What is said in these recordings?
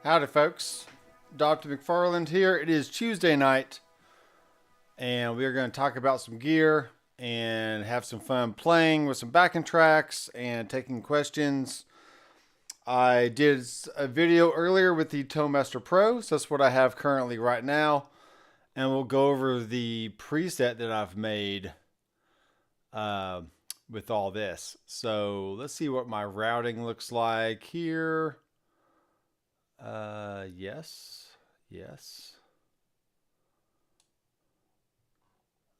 Howdy folks, Doctor McFarland here. It is Tuesday night and we are going to talk about some gear and have some fun playing with some backing tracks and taking questions. I did a video earlier with the Toemaster Pro, so that's what I have currently right now. And we'll go over the preset that I've made with all this. So let's see what my routing looks like here. Yes.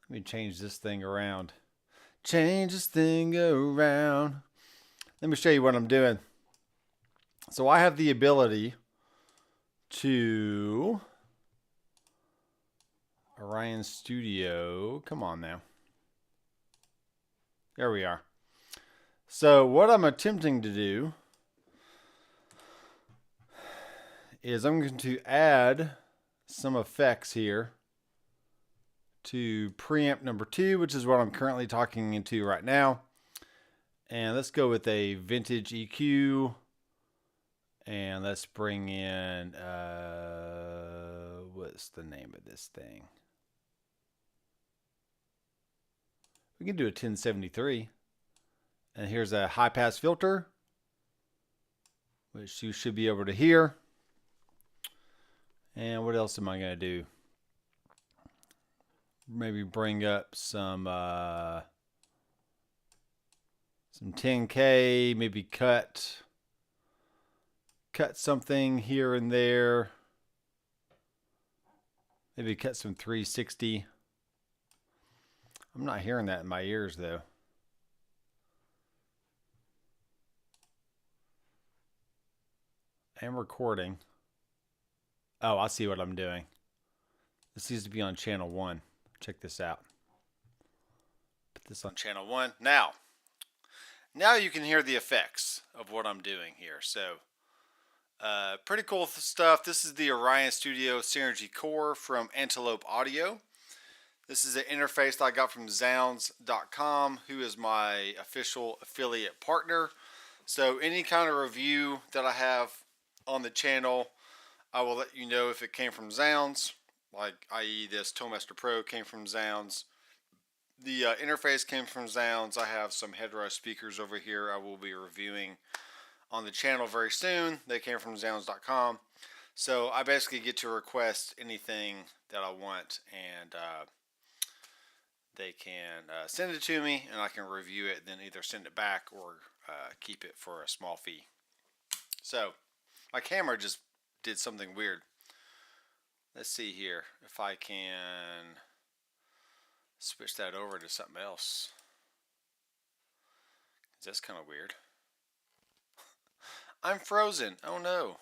Let me change this thing around. Change this thing around. Let me show you what I'm doing. So I have the ability to Orion Studio. Come on now. There we are. So what I'm attempting to do is I'm going to add some effects here to preamp number 2, which is what I'm currently talking into right now. And let's go with a vintage EQ. And let's bring in, what's the name of this thing? We can do a 1073. And here's a high pass filter, which you should be able to hear. And what else am I going to do? Maybe bring up some 10K, maybe cut something here and there. Maybe cut some 360. I'm not hearing that in my ears though. I'm recording. Oh, I see what I'm doing. This needs to be on channel 1. Check this out. Put this on channel 1. Now you can hear the effects of what I'm doing here. So, pretty cool stuff. This is the Orion Studio Synergy Core from Antelope Audio. This is an interface that I got from Zounds.com, who is my official affiliate partner. So any kind of review that I have on the channel, I will let you know if it came from Zounds, like i.e. this Toemaster Pro came from Zounds. The interface came from Zounds. I have some headrush speakers over here I will be reviewing on the channel very soon. They came from Zounds.com. So I basically get to request anything that I want, and they can send it to me and I can review it, then either send it back or keep it for a small fee. So my camera just did something weird. Let's see here if I can switch that over to something else. That's kind of weird. I'm frozen. Oh no.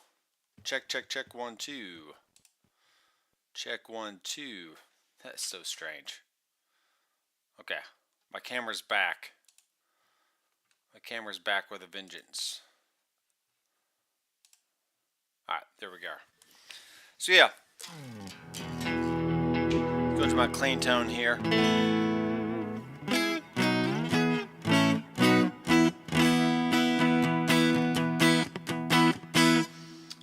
Check 1 2. Check 1 2. That's so strange. Okay, my camera's back. My camera's back with a vengeance. Alright, there we go. So yeah, go to my clean tone here.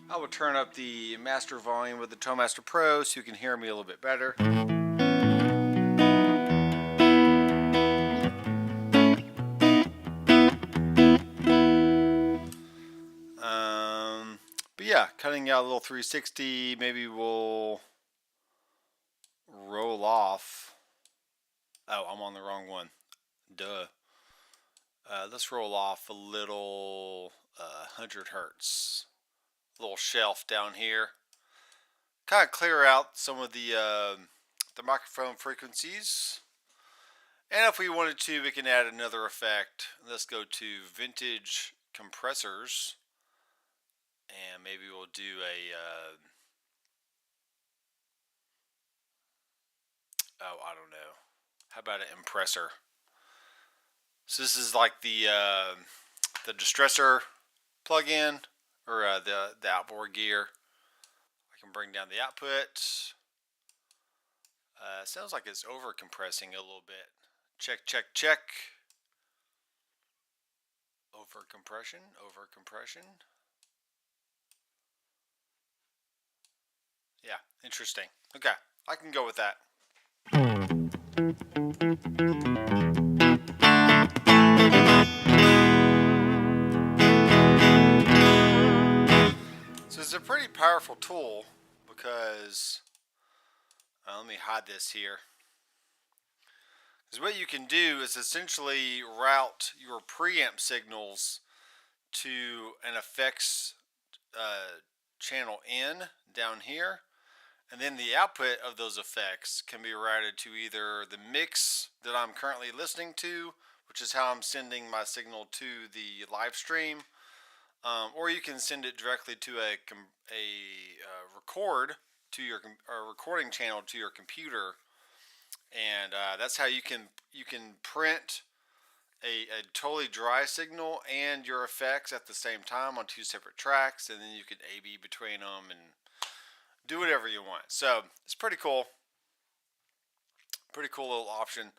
I will turn up the master volume with the Toemaster Pro so you can hear me a little bit better. But yeah, cutting out a little 360, maybe we'll roll off. Oh, I'm on the wrong one. Duh. Let's roll off a little 100 hertz. Little shelf down here. Kind of clear out some of the microphone frequencies. And if we wanted to, we can add another effect. Let's go to vintage compressors. And maybe we'll do a, I don't know. How about an compressor? So this is like the distressor plug-in, or the outboard gear. I can bring down the output. Sounds like it's over compressing a little bit. Check. Over compression. Yeah, interesting. Okay, I can go with that. So it's a pretty powerful tool because let me hide this here. Because what you can do is essentially route your preamp signals to an effects channel in down here, and then the output of those effects can be routed to either the mix that I'm currently listening to, which is how I'm sending my signal to the live stream, or you can send it directly to a record to your recording channel to your computer, and that's how you can print a totally dry signal and your effects at the same time on two separate tracks, and then you can A/B between them and do whatever you want. So it's pretty cool. Pretty cool little option.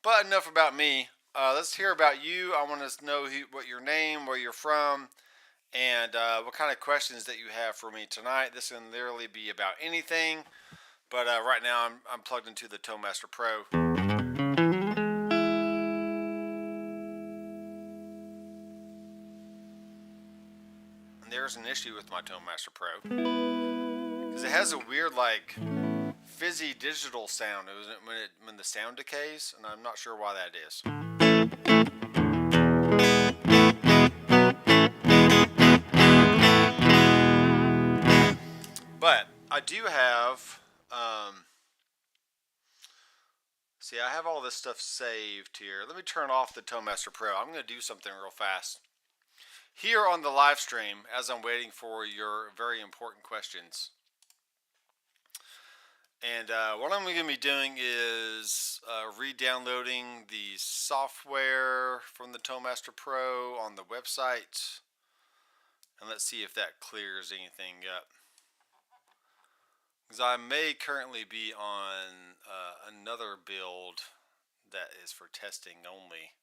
But enough about me. Let's hear about you. I want to know what your name, where you're from, and what kind of questions that you have for me tonight. This can literally be about anything, but right now I'm plugged into the ToneMaster Pro. And there's an issue with my ToneMaster Pro because it has a weird like fizzy digital sound when the sound decays, and I'm not sure why that is. But I do have, see, I have all this stuff saved here. Let me turn off the ToneMaster Pro. I'm going to do something real fast. Here on the live stream, as I'm waiting for your very important questions. And what I'm going to be doing is re-downloading the software from the ToneMaster Pro on the website. And let's see if that clears anything up. Because I may currently be on another build that is for testing only.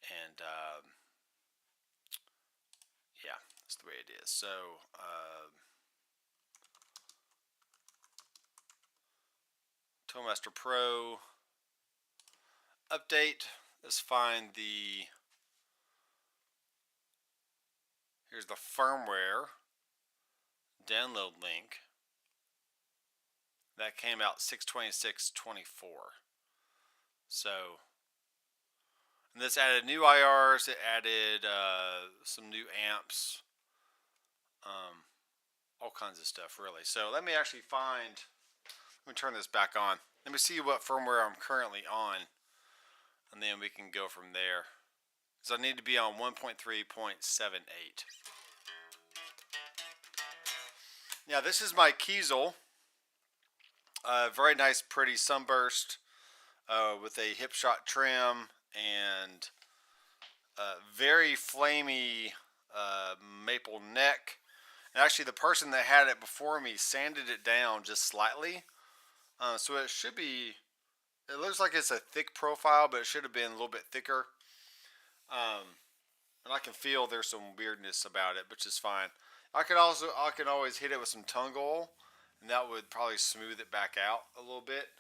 And yeah, that's the way it is. So ToneMaster Pro update. Let's find here's the firmware download link. That came out 6/26/24. So, and this added new IRs. It added some new amps, all kinds of stuff, really. So let me actually find. Let me turn this back on. Let me see what firmware I'm currently on, and then we can go from there. So I need to be on 1.3.78. Now this is my Kiesel. Very nice, pretty sunburst with a hip shot trim and very flamey maple neck. And actually, the person that had it before me sanded it down just slightly, so it should be. It looks like it's a thick profile, but it should have been a little bit thicker. And I can feel there's some weirdness about it, which is fine. I can always hit it with some tung oil, and that would probably smooth it back out a little bit.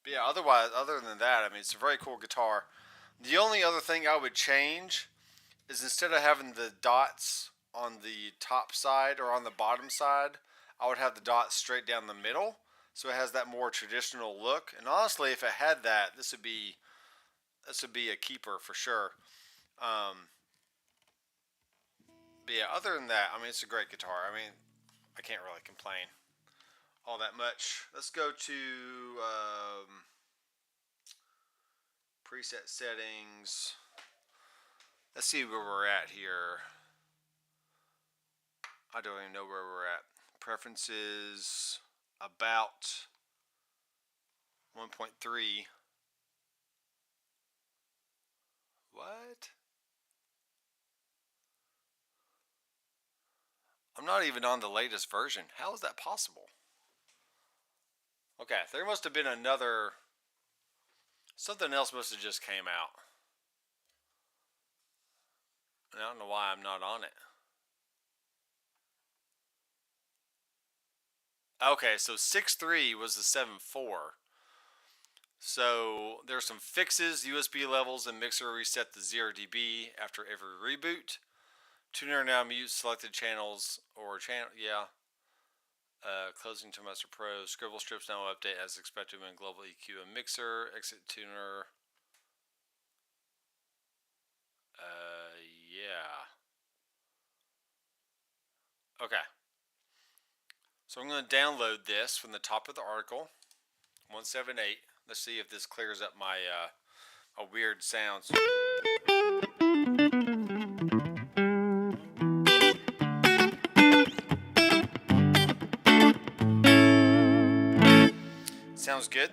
But yeah, other than that, I mean, it's a very cool guitar. The only other thing I would change is instead of having the dots on the top side or on the bottom side, I would have the dots straight down the middle, so it has that more traditional look. And honestly, if it had that, this would be a keeper for sure. But yeah, other than that, I mean, it's a great guitar. I mean, I can't really complain all that much. Let's go to preset settings. Let's see where we're at here. I don't even know where we're at. Preferences, about 1.3. What? I'm not even on the latest version. How is that possible? Okay, there must have been something else must have just came out. And I don't know why I'm not on it. Okay, so 6.3 was the 7.4. So there's some fixes. USB levels and mixer reset to 0 dB after every reboot. Tuner now mutes selected channels or channel. Yeah. Closing to Master Pro. Scribble strips now update as expected when global EQ and mixer. Exit tuner. Yeah. Okay. So I'm going to download this from the top of the article. 178. Let's see if this clears up my weird sounds. Sounds good.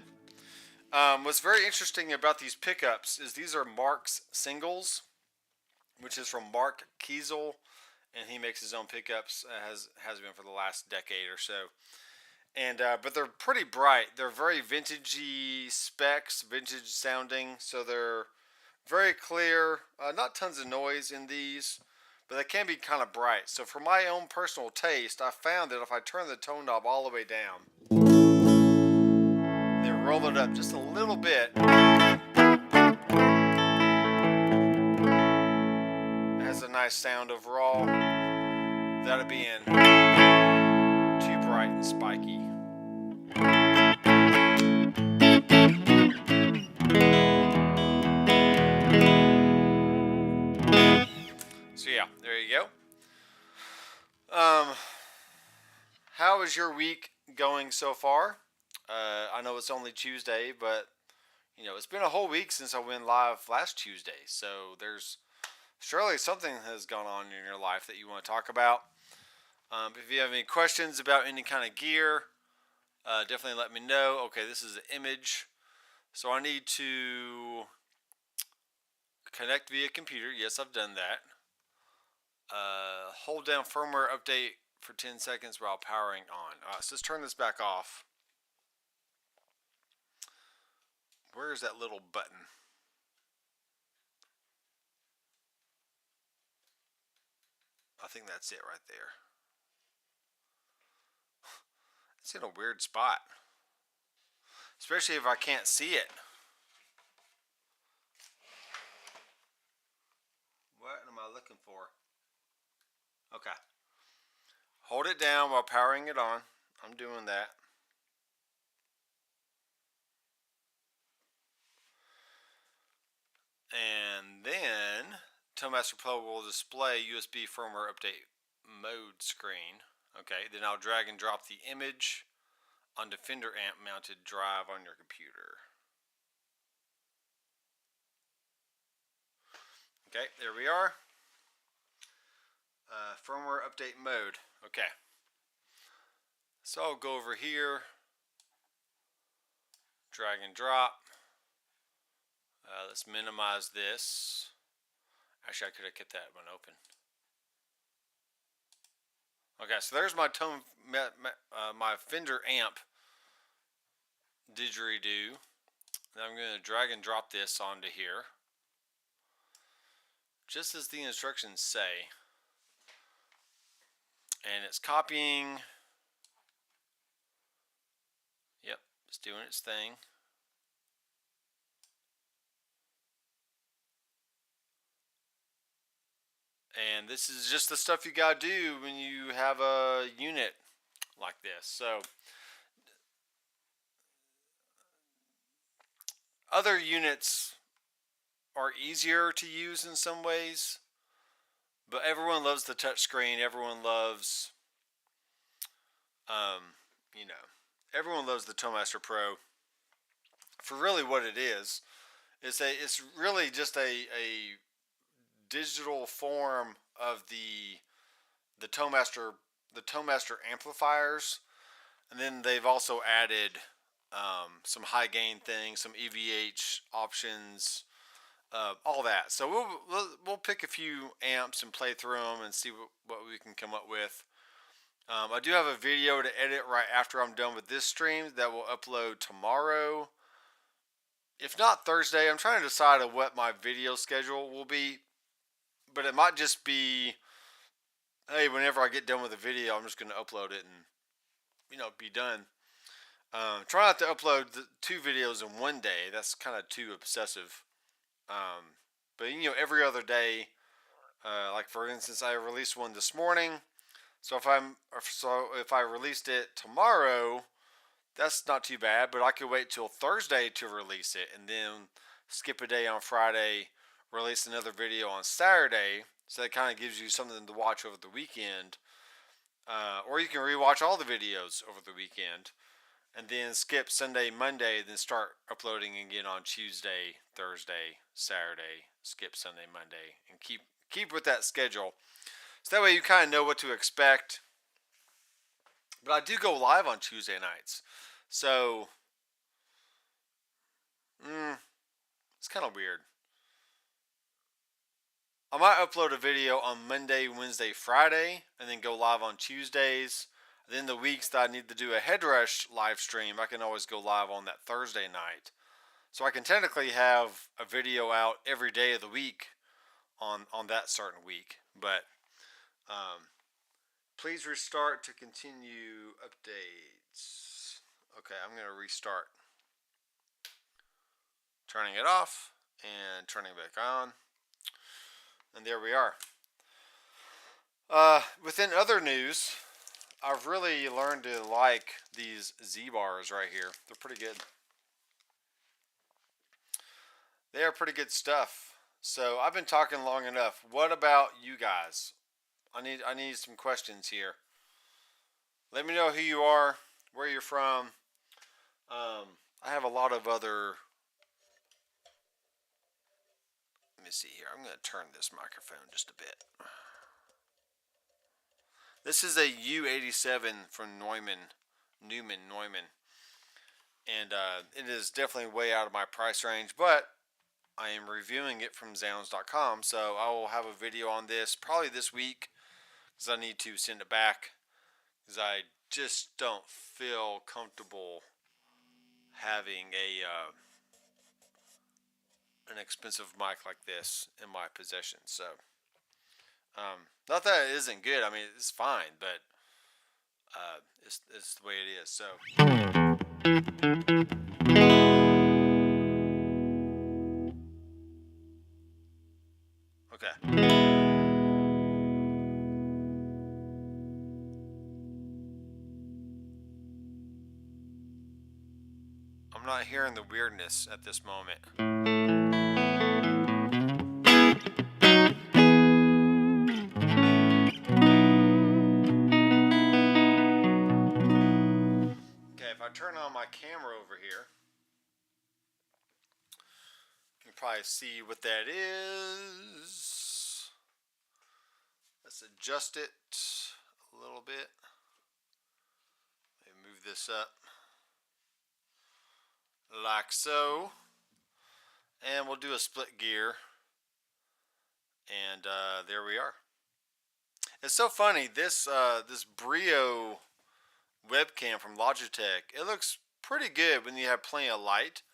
What's very interesting about these pickups is these are Mark's singles, which is from Mark Kiesel, and he makes his own pickups. Has been for the last decade or so. And but they're pretty bright. They're very vintagey specs, vintage sounding. So they're very clear. Not tons of noise in these, but they can be kind of bright. So for my own personal taste, I found that if I turn the tone knob all the way down, then roll it up just a little bit, it has a nice sound overall. Without it being too bright and spiky. So yeah, there you go. How is your week going so far? I know it's only Tuesday, but you know it's been a whole week since I went live last Tuesday. So there's surely something has gone on in your life that you want to talk about. If you have any questions about any kind of gear, definitely let me know. Okay, this is the image. So I need to connect via computer. Yes, I've done that. Hold down firmware update for 10 seconds while powering on. So let's turn this back off. Where is that little button? I think that's it right there. It's in a weird spot. Especially if I can't see it. What am I looking for? Okay. Hold it down while powering it on. I'm doing that. And then ToneMaster Pro will display USB firmware update mode screen. Okay, then I'll drag and drop the image on Defender amp mounted drive on your computer. Okay, there we are. Firmware update mode. Okay. So I'll go over here, drag and drop. Let's minimize this. Actually, I could have kept that one open. Okay, so there's my my Fender amp didgeridoo. Now I'm going to drag and drop this onto here, just as the instructions say. And it's copying. Yep, it's doing its thing. And this is just the stuff you gotta do when you have a unit like this. So other units are easier to use in some ways, but everyone loves the touchscreen. Everyone loves, you know, everyone loves the ToneMaster Pro for really what it is. It's really just a digital form of the ToneMaster amplifiers, and then they've also added some high gain things, some EVH options, all that. So we'll pick a few amps and play through them and see what we can come up with. I do have a video to edit right after I'm done with this stream that will upload tomorrow. If not Thursday, I'm trying to decide on what my video schedule will be. But it might just be, hey, whenever I get done with the video, I'm just going to upload it and be done. Try not to upload the 2 videos in one day. That's kind of too obsessive. But every other day. Like for instance, I released one this morning. So if I released it tomorrow, that's not too bad. But I could wait till Thursday to release it, and then skip a day on Friday, release another video on Saturday. So that kind of gives you something to watch over the weekend. Or you can rewatch all the videos over the weekend, and then skip Sunday, Monday, then start uploading again on Tuesday, Thursday, Saturday. Skip Sunday, Monday, and keep with that schedule. So that way you kind of know what to expect. But I do go live on Tuesday nights, so it's kind of weird. I might upload a video on Monday, Wednesday, Friday, and then go live on Tuesdays. Then the weeks that I need to do a head rush live stream, I can always go live on that Thursday night. So I can technically have a video out every day of the week on that certain week. But please restart to continue updates. Okay, I'm going to restart. Turning it off and turning it back on. And there we are. Within other news, I've really learned to like these Z-bars right here. They're pretty good. They are pretty good stuff. So I've been talking long enough. What about you guys? I need some questions here. Let me know who you are, where you're from. I have a lot of other. Let me see here. I'm going to turn this microphone just a bit. This is a U87 from Neumann. And it is definitely way out of my price range, but I am reviewing it from Zounds.com, so I will have a video on this probably this week, because I need to send it back, because I just don't feel comfortable having an expensive mic like this in my possession. So not that it isn't good. I mean, it's fine, but it's the way it is. So okay. I'm not hearing the weirdness at this moment. Okay, if I turn on my camera over here, you can probably see what that is. Let's adjust it a little bit. Let me move this up like so, and we'll do a split gear, and there we are. It's so funny, this Brio webcam from Logitech, it looks pretty good when you have plenty of light,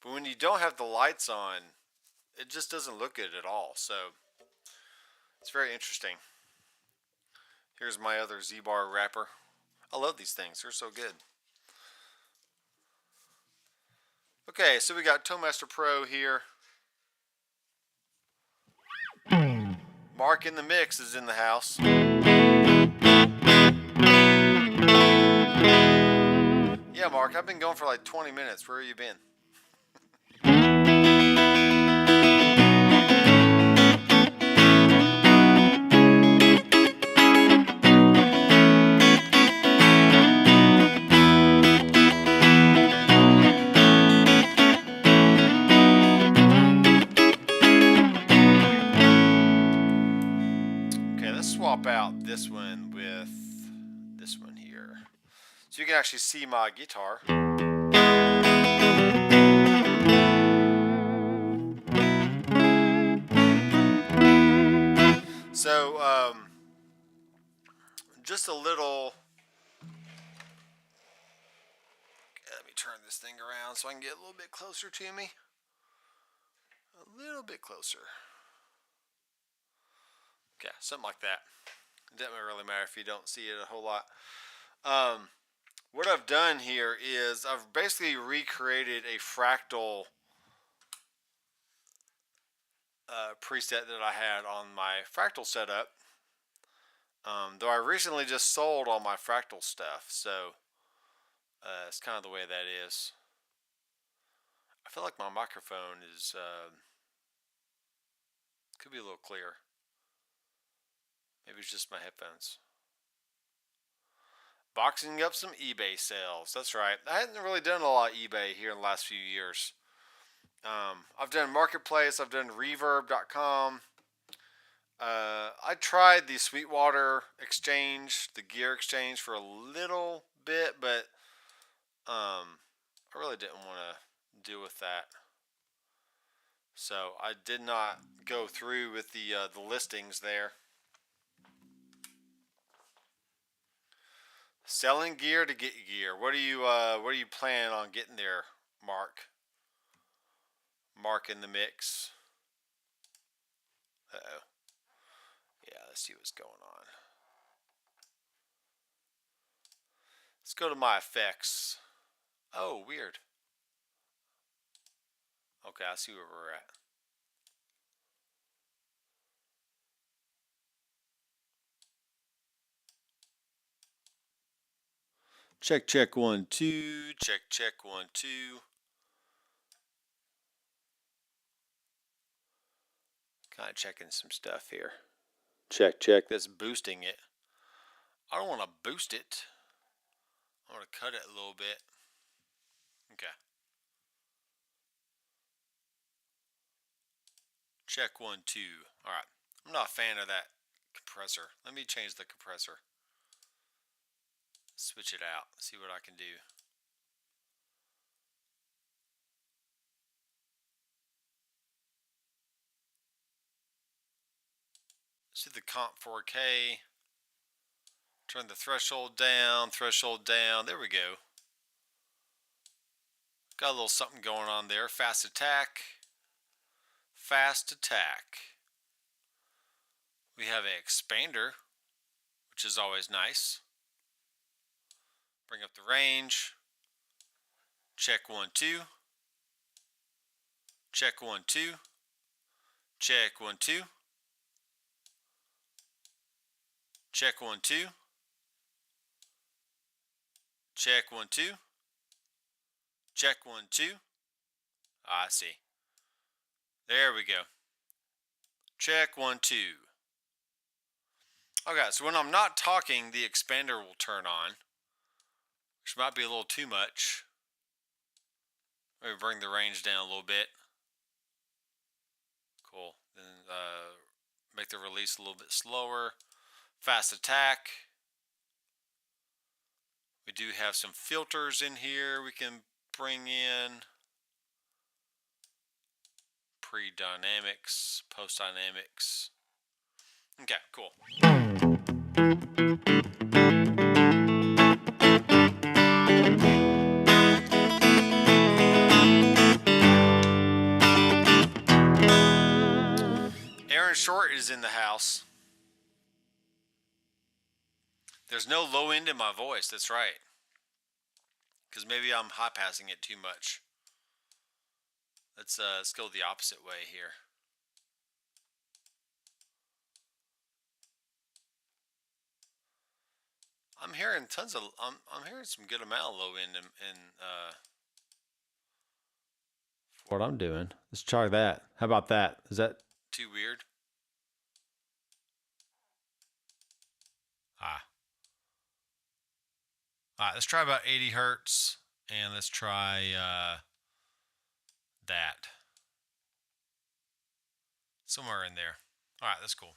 but when you don't have the lights on, it just doesn't look good at all. So it's very interesting. Here's my other Z-bar wrapper. I love these things, they're so good. Okay, so we got Toemaster Pro here. Mark in the Mix is in the house. Yeah, Mark, I've been going for like 20 minutes. Where have you been? Swap out this one with this one here, so you can actually see my guitar. So just a little. Okay, let me turn this thing around so I can get a little bit closer to me. A little bit closer. Okay, something like that. It doesn't really matter if you don't see it a whole lot. What I've done here is I've basically recreated a fractal preset that I had on my fractal setup. Though I recently just sold all my fractal stuff, so it's kind of the way that is. I feel like my microphone is could be a little clearer. Maybe it's just my headphones. Boxing up some eBay sales. That's right. I hadn't really done a lot of eBay here in the last few years. I've done Marketplace. I've done Reverb.com. I tried the Sweetwater exchange, the gear exchange, for a little bit, but I really didn't want to deal with that. So I did not go through with the listings there. Selling gear to get gear. What are you planning on getting there, Mark? Mark in the mix. Uh-oh. Yeah, let's see what's going on. Let's go to my effects. Oh, weird. Okay, I see where we're at. Check, check, 1, 2. Check, check, 1, 2. Kind of checking some stuff here. Check, check. That's boosting it. I don't want to boost it. I want to cut it a little bit. Okay. Check, 1, 2. All right. I'm not a fan of that compressor. Let me change the compressor. Switch it out. See what I can do. See the comp 4K. Turn the threshold down. Threshold down. There we go. Got a little something going on there. Fast attack. Fast attack. We have an expander, which is always nice. Bring up the range. Check, 1, 2. Check, 1, 2. Check, 1, 2. Check, 1, 2. Check, 1, 2. Check, 1, 2. I see. There we go. Check, 1, 2. Okay, so when I'm not talking, the expander will turn on, which might be a little too much. Maybe bring the range down a little bit. Cool. Then make the release a little bit slower. Fast attack. We do have some filters in here we can bring in. Pre-dynamics, post-dynamics. Okay, cool. Aaron Short is in the house. There's no low end in my voice, that's right. Because maybe I'm high-passing it too much. Let's go the opposite way here. I'm hearing tons of. I'm hearing some good amount of low end in what I'm doing. Let's try that. How about that? Is that too weird? All right, let's try about 80 hertz, and let's try that. Somewhere in there. All right, that's cool.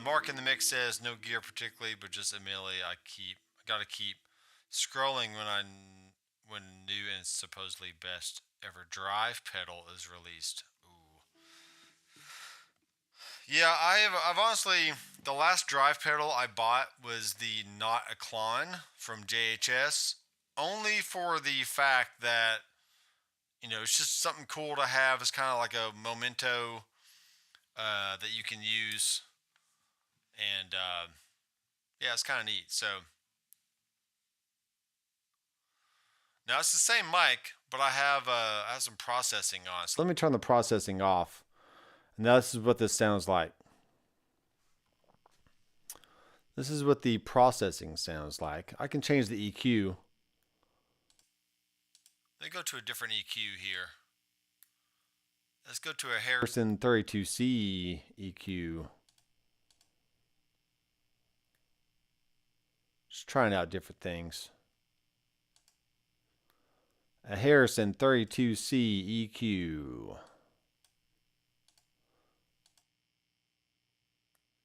Mark in the mix says no gear particularly, but just immediately I gotta keep scrolling when new and supposedly best ever drive pedal is released. Ooh. Yeah, I've honestly, the last drive pedal I bought was the Not a Clon from JHS, only for the fact that, you know, it's just something cool to have. It's kind of like a memento that you can use, and yeah, it's kind of neat. So now it's the same mic, but I have some processing on. So let me turn the processing off. And now this is what this sounds like. This is what the processing sounds like. I can change the EQ. They go to a different EQ here. Let's go to a Harrison 32C EQ. Just trying out different things. A Harrison 32C EQ.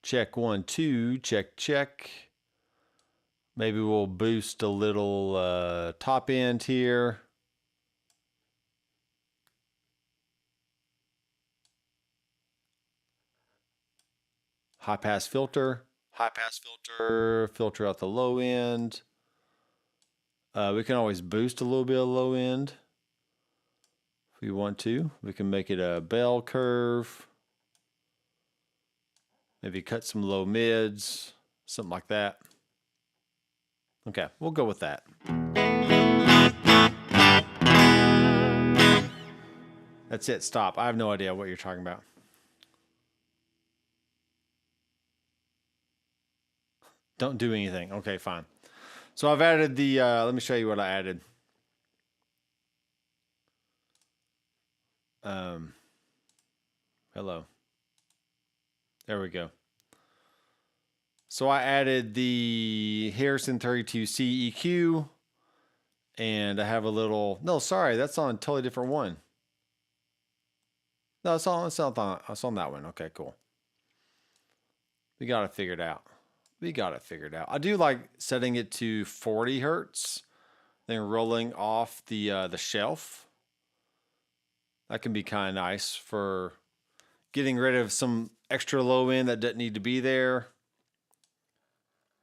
Check 1, 2, check. Maybe we'll boost a little top end here. High pass filter. Filter out the low end. We can always boost a little bit of low end if we want to. We can make it a bell curve. Maybe cut some low mids, something like that. Okay, we'll go with that. That's it, stop. I have no idea what you're talking about. Don't do anything. Okay, fine. So I've added the, let me show you what I added. Hello. There we go. So I added the Harrison 32C EQ, and I have a little, no, sorry, that's on a totally different one. No, it's on that one. Okay, cool. We got it figured out. I do like setting it to 40 hertz, then rolling off the shelf. That can be kind of nice for getting rid of some extra low end that doesn't need to be there.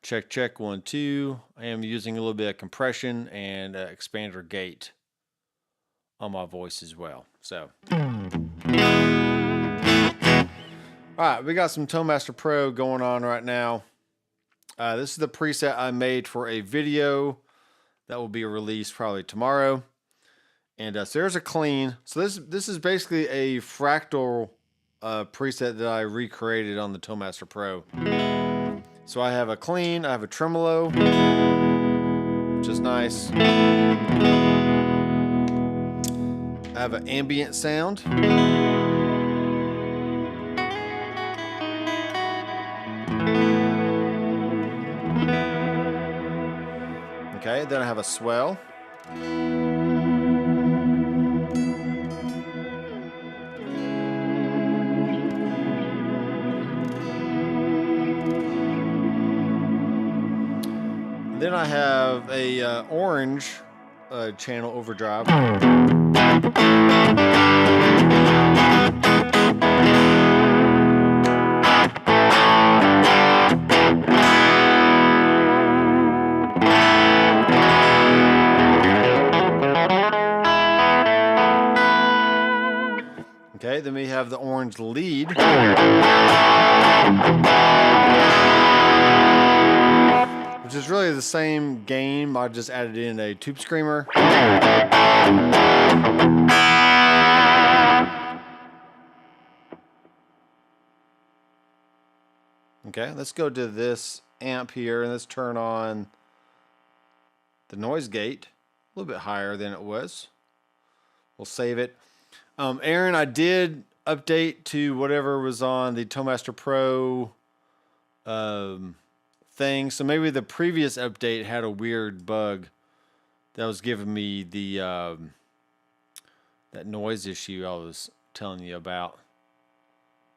Check 1, 2. I am using a little bit of compression and expander gate on my voice as well. So, all right, we got some ToneMaster Pro going on right now. This is the preset I made for a video that will be released probably tomorrow. And so there's a clean. So this is basically a fractal preset that I recreated on the ToneMaster Pro. So I have a clean, I have a tremolo, which is nice. I have an ambient sound. Okay, then I have a swell. Then I have a orange channel overdrive. Okay, then we have the orange lead. Which is really the same game. I just added in a tube screamer. Okay, let's go to this amp here and let's turn on the noise gate a little bit higher than it was. We'll save it. Aaron, I did update to whatever was on the ToneMaster Pro thing. So maybe the previous update had a weird bug that was giving me the that noise issue I was telling you about.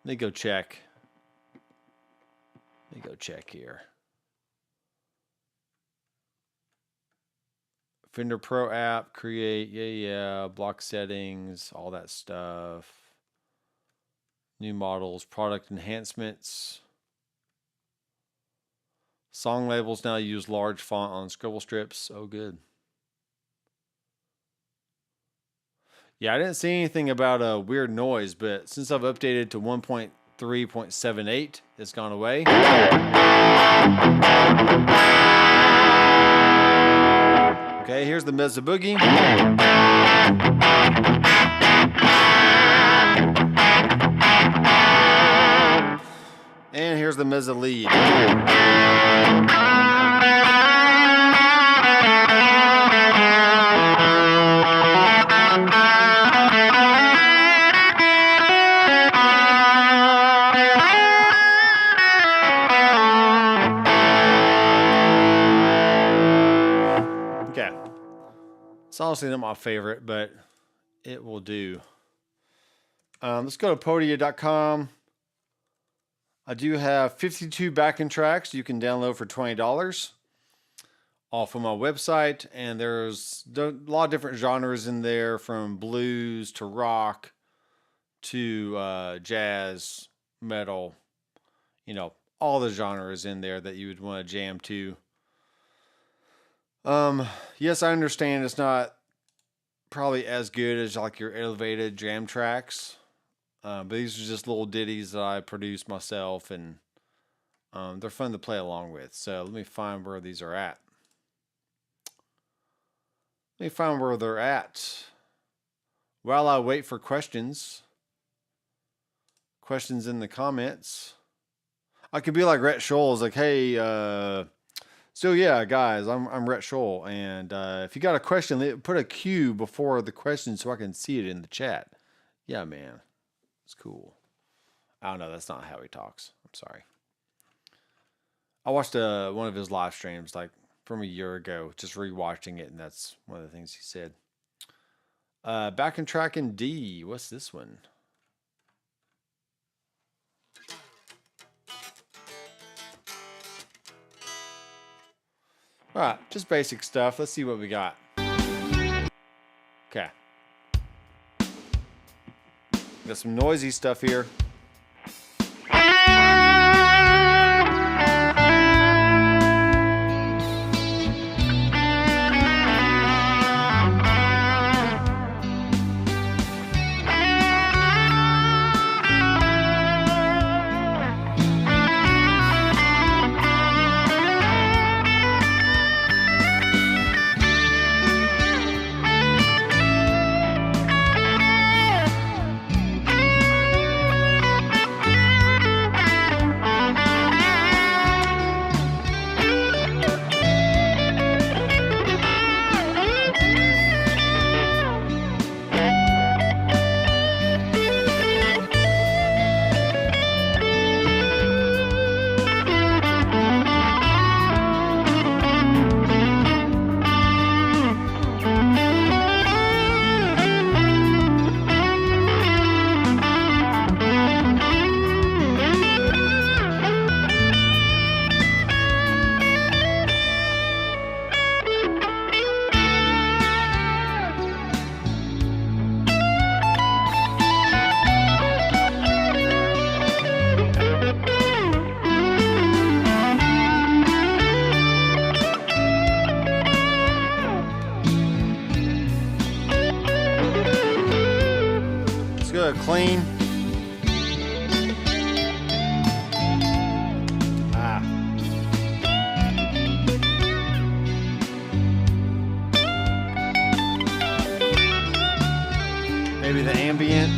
Let me go check. Here. Fender Pro app, create, yeah, block settings, all that stuff. New models, product enhancements. Song labels now use large font on scribble strips. Oh, good. Yeah, I didn't see anything about a weird noise, but since I've updated to 1.0 3.78 has gone away. Okay, here's the Mezza Boogie. And here's the Mezza Lead. Okay. It's honestly not my favorite, but it will do. Let's go to podia.com. I do have 52 backing tracks you can download for $20 off of my website. And there's a lot of different genres in there, from blues to rock to jazz, metal, you know, all the genres in there that you would want to jam to. Yes, I understand it's not probably as good as like your elevated jam tracks. But these are just little ditties that I produce myself, and they're fun to play along with. So let me find where these are at. Let me find where they're at while I wait for questions. Questions in the comments. I could be like Rhett Scholes, like, hey, so yeah, guys, I'm Rhett Scholl, and if you got a question, put a Q before the question so I can see it in the chat. Yeah, man. It's cool. I don't know. That's not how he talks. I'm sorry. I watched one of his live streams like from a year ago, just rewatching it, and that's one of the things he said. Backing track in D. What's this one? All right, just basic stuff. Let's see what we got. Okay. Got some noisy stuff here. Clean. Maybe the ambient.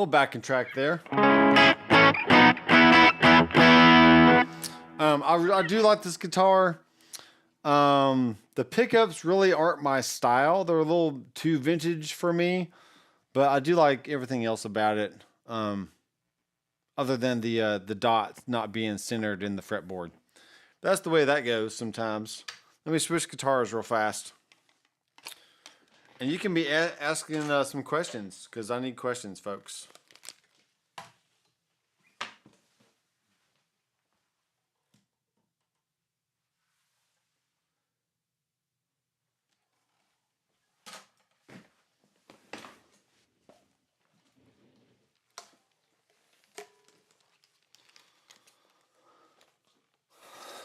little backing track there. I do like this guitar. The pickups really aren't my style. They're a little too vintage for me, but I do like everything else about it. Other than the dots not being centered in the fretboard. That's the way that goes sometimes. Let me switch guitars real fast. And you can be asking some questions, because I need questions, folks.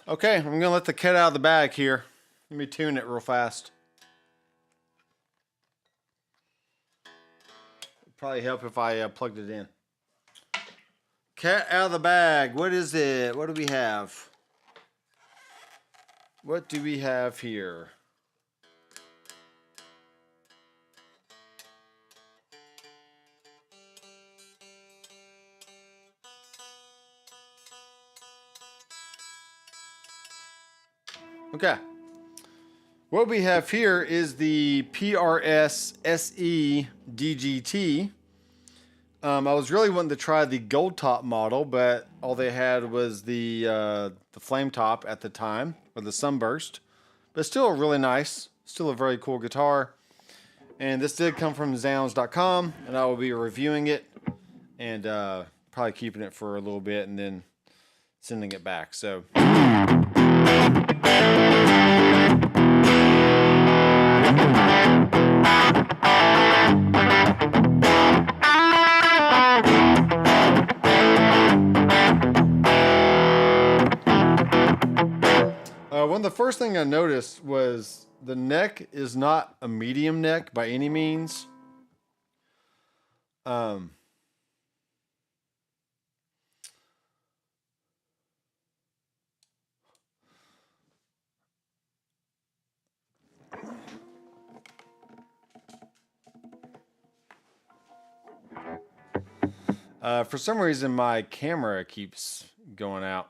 Okay, I'm going to let the cat out of the bag here. Let me tune it real fast. It'd probably help if I plugged it in. Cat out of the bag. What is it? What do we have? What do we have here? Okay. What we have here is the PRS SE DGT. I was really wanting to try the gold top model, but all they had was the flame top at the time, or the sunburst. But still really nice. Still a very cool guitar. And this did come from Zounds.com, and I will be reviewing it and probably keeping it for a little bit and then sending it back. So. One of the first things I noticed was the neck is not a medium neck by any means. For some reason, my camera keeps going out.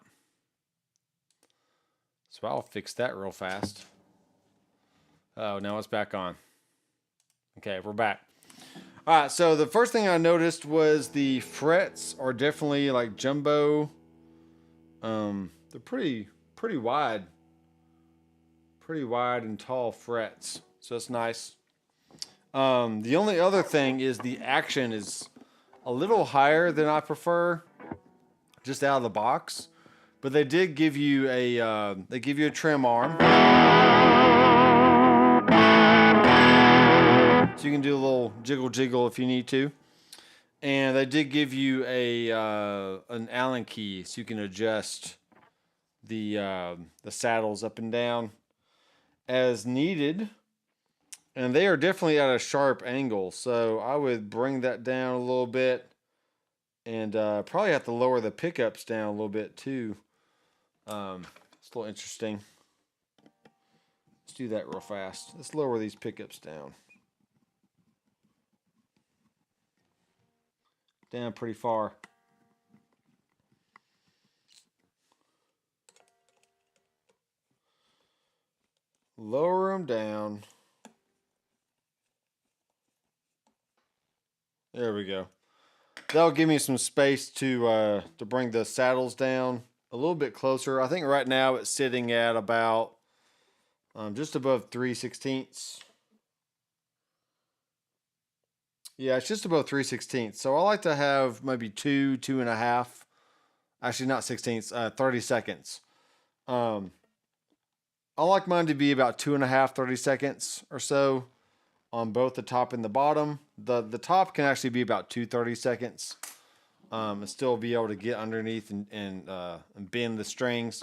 So I'll fix that real fast. Oh, now it's back on. Okay, we're back. All right, so the first thing I noticed was the frets are definitely like jumbo. They're pretty wide. Pretty wide and tall frets. So that's nice. The only other thing is the action is a little higher than I prefer, just out of the box. But they did give you a trim arm, so you can do a little jiggle if you need to. And they did give you an Allen key, so you can adjust the saddles up and down as needed. And they are definitely at a sharp angle, so I would bring that down a little bit, and probably have to lower the pickups down a little bit too. It's a little interesting. Let's do that real fast. Let's lower these pickups down. Down pretty far. Lower them down. There we go. That'll give me some space to bring the saddles down a little bit closer. I think right now it's sitting at about just above 3/16. Yeah, it's just above 3/16. So I like to have maybe 2.5. Actually, not 16ths. 30 seconds. I like mine to be about 2.5, 30 seconds or so on both the top and the bottom. The top can actually be about 2 seconds. And still be able to get underneath and bend the strings.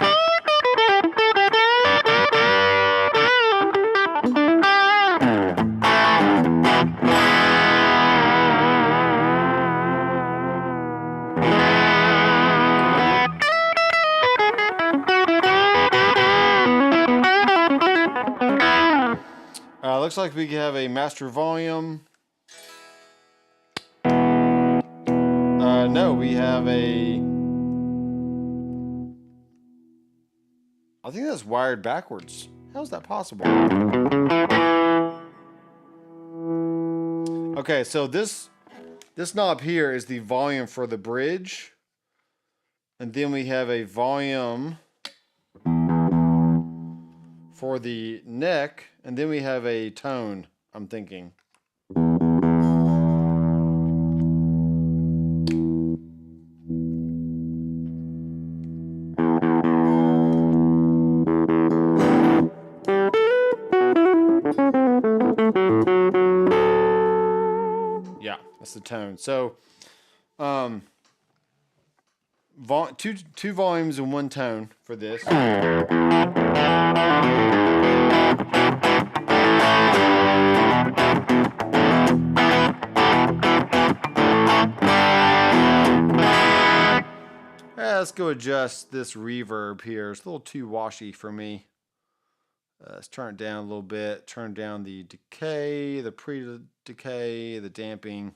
Looks like we have a master volume. no, we have a... I think that's wired backwards. How is that possible? Okay, so this knob here is the volume for the bridge. And then we have a volume for the neck. And then we have a tone, I'm thinking. Yeah, that's the tone. So, two volumes and one tone for this. Let's go adjust this reverb here. It's a little too washy for me. Let's turn it down a little bit. Turn down the decay, the pre-decay, the damping.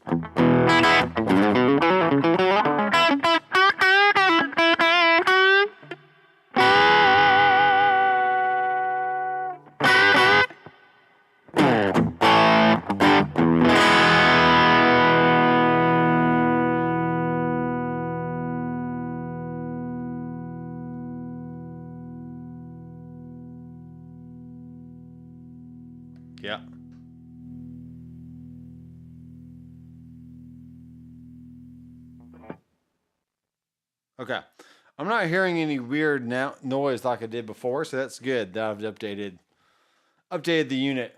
Yeah. Okay. I'm not hearing any weird noise like I did before, so that's good that I've updated the unit.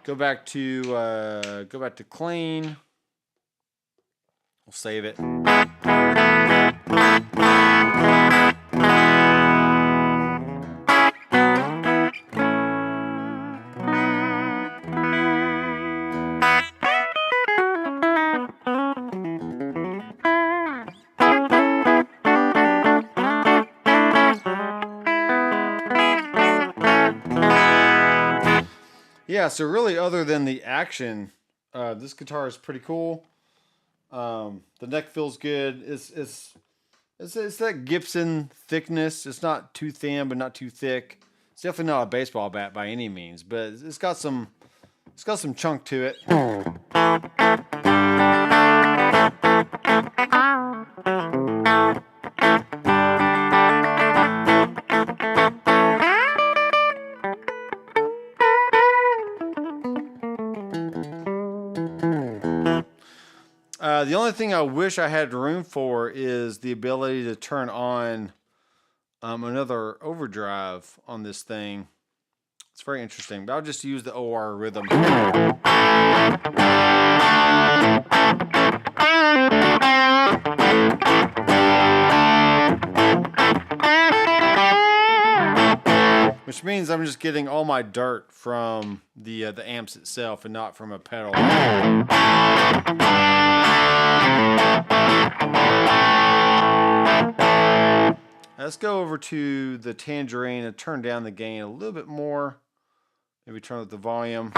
Go back to clean. We'll save it. Yeah, so really other than the action, this guitar is pretty cool. The neck feels good. It's that Gibson thickness. It's not too thin, but not too thick. It's definitely not a baseball bat by any means, but it's got some chunk to it. The only thing I wish I had room for is the ability to turn on another overdrive on this thing. It's very interesting, but I'll just use the OR rhythm. Which means I'm just getting all my dirt from the amps itself and not from a pedal. Let's go over to the Tangerine and turn down the gain a little bit more. Maybe turn up the volume.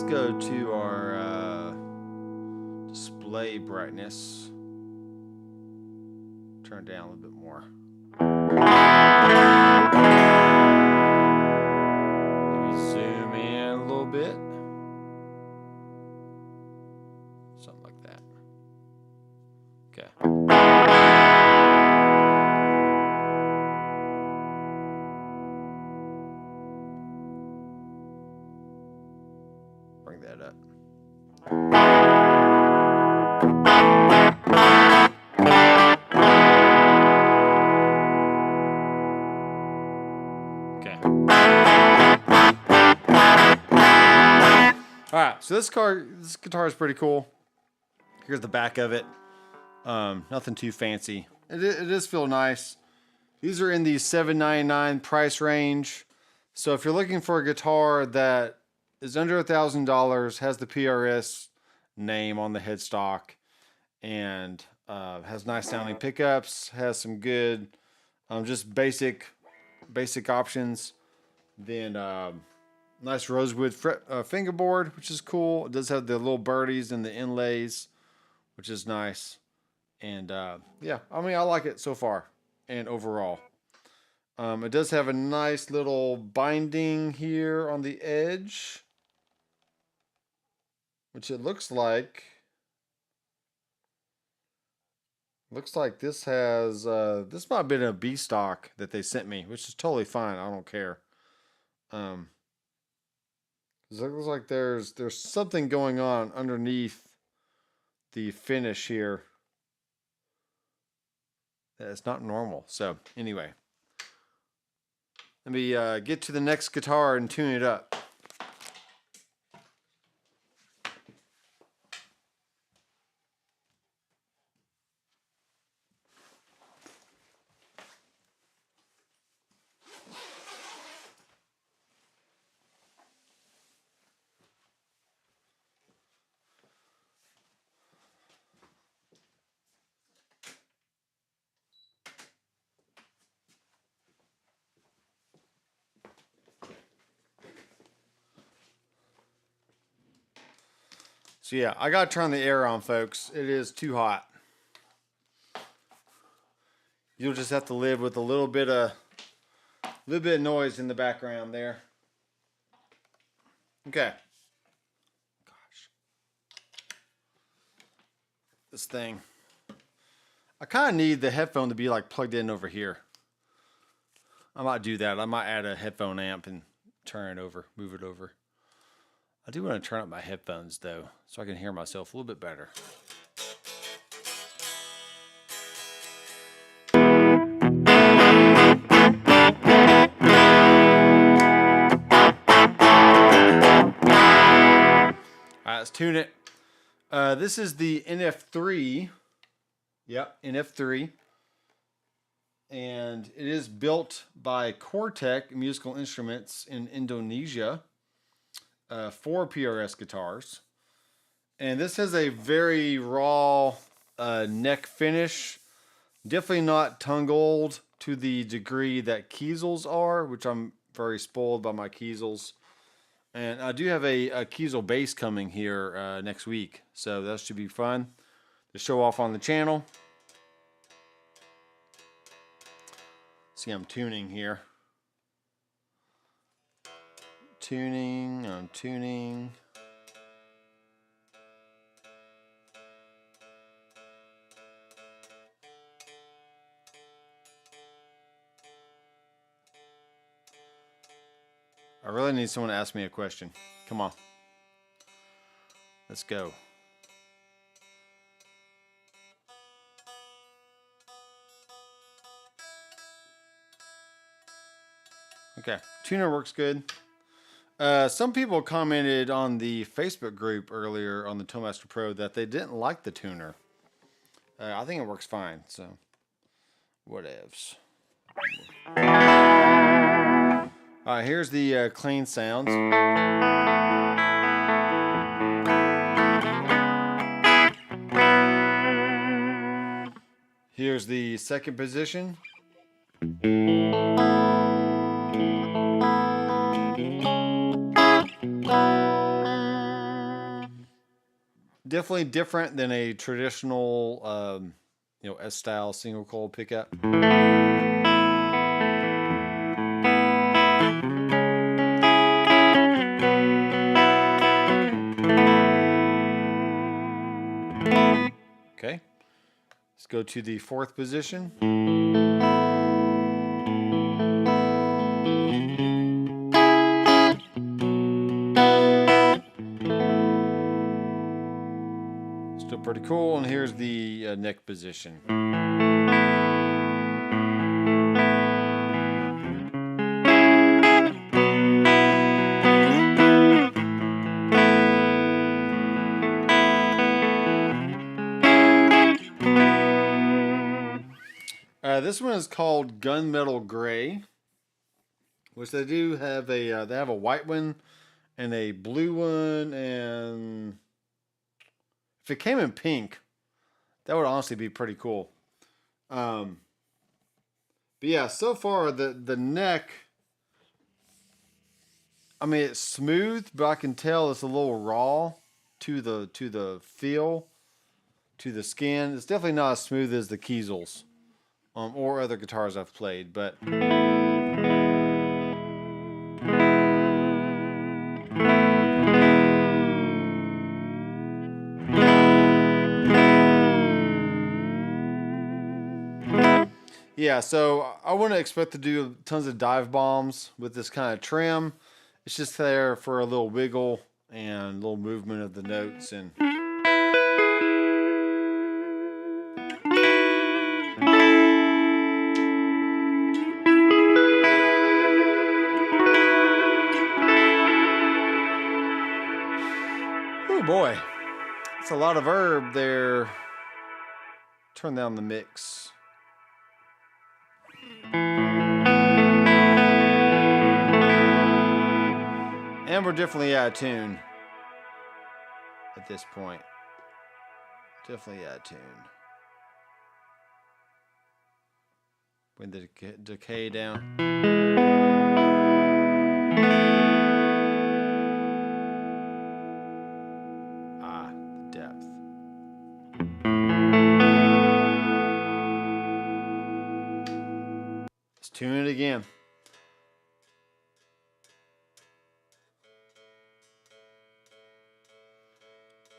Go to our display brightness. Turn it down a little bit more. Maybe zoom in a little bit. Something like that. Okay. Bring that up. All right, so this guitar is pretty cool. Here's the back of it. Nothing too fancy. It does feel nice. These are in the $799 price range. So if you're looking for a guitar that is under $1,000, has the PRS name on the headstock, and has nice sounding pickups, has some good, just basic options, then nice rosewood fingerboard, which is cool. It does have the little birdies and the inlays, which is nice. And yeah, I mean, I like it so far and overall. It does have a nice little binding here on the edge, which it looks like this has this might have been a B stock that they sent me, which is totally fine. I don't care. It looks like there's something going on underneath the finish here that's not normal. So anyway, let me get to the next guitar and tune it up. So yeah, I gotta turn the air on, folks. It is too hot. You'll just have to live with a little bit of noise in the background there. Okay. Gosh. This thing. I kind of need the headphone to be like plugged in over here. I might do that. I might add a headphone amp and turn it over, move it over. I do want to turn up my headphones though, so I can hear myself a little bit better. All right, let's tune it. This is the NF3. Yep, NF3. And it is built by Cortec Musical Instruments in Indonesia. 4 PRS guitars. And this has a very raw neck finish. Definitely not tongue gold to the degree that Kiesels are, which I'm very spoiled by my Kiesels. And I do have a Kiesel bass coming here next week, so that should be fun to show off on the channel. See, I'm tuning here. I'm tuning. I really need someone to ask me a question. Come on. Let's go. Okay, tuner works good. Some people commented on the Facebook group earlier on the Toolmaster Pro that they didn't like the tuner. I think it works fine, so whatevs. Alright, here's the clean sounds. Here's the second position. Definitely different than a traditional, S-style single coil pickup. Okay, let's go to the fourth position. Still pretty cool, and here's the neck position. this one is called Gunmetal Gray, which they do have they have a white one and a blue one, and if it came in pink, that would honestly be pretty cool. But yeah, so far the neck, I mean, it's smooth, but I can tell it's a little raw to the feel, to the skin. It's definitely not as smooth as the Kiesels, or other guitars I've played, but yeah. So I wouldn't expect to do tons of dive bombs with this kind of trim. It's just there for a little wiggle and a little movement of the notes. And oh boy, it's a lot of verb there. Turn down the mix. And we're definitely out of tune at this point. Definitely out of tune. Bring the decay down. Ah, the depth. Let's tune it again.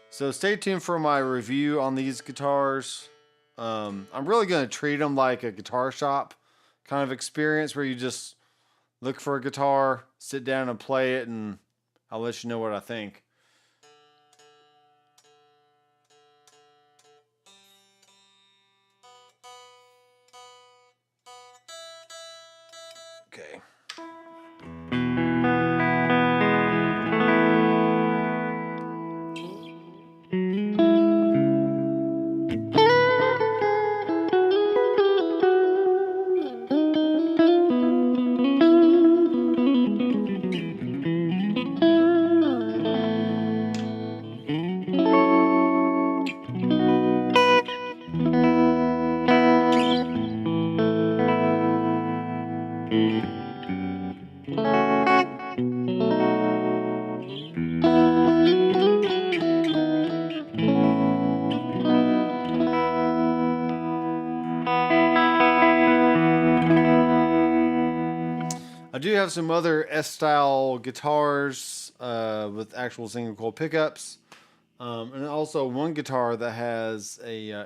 So stay tuned for my review on these guitars. I'm really going to treat them like a guitar shop kind of experience where you just look for a guitar, sit down and play it, and I'll let you know what I think. Okay. I do have some other S-style guitars with actual single coil pickups, and also one guitar that has a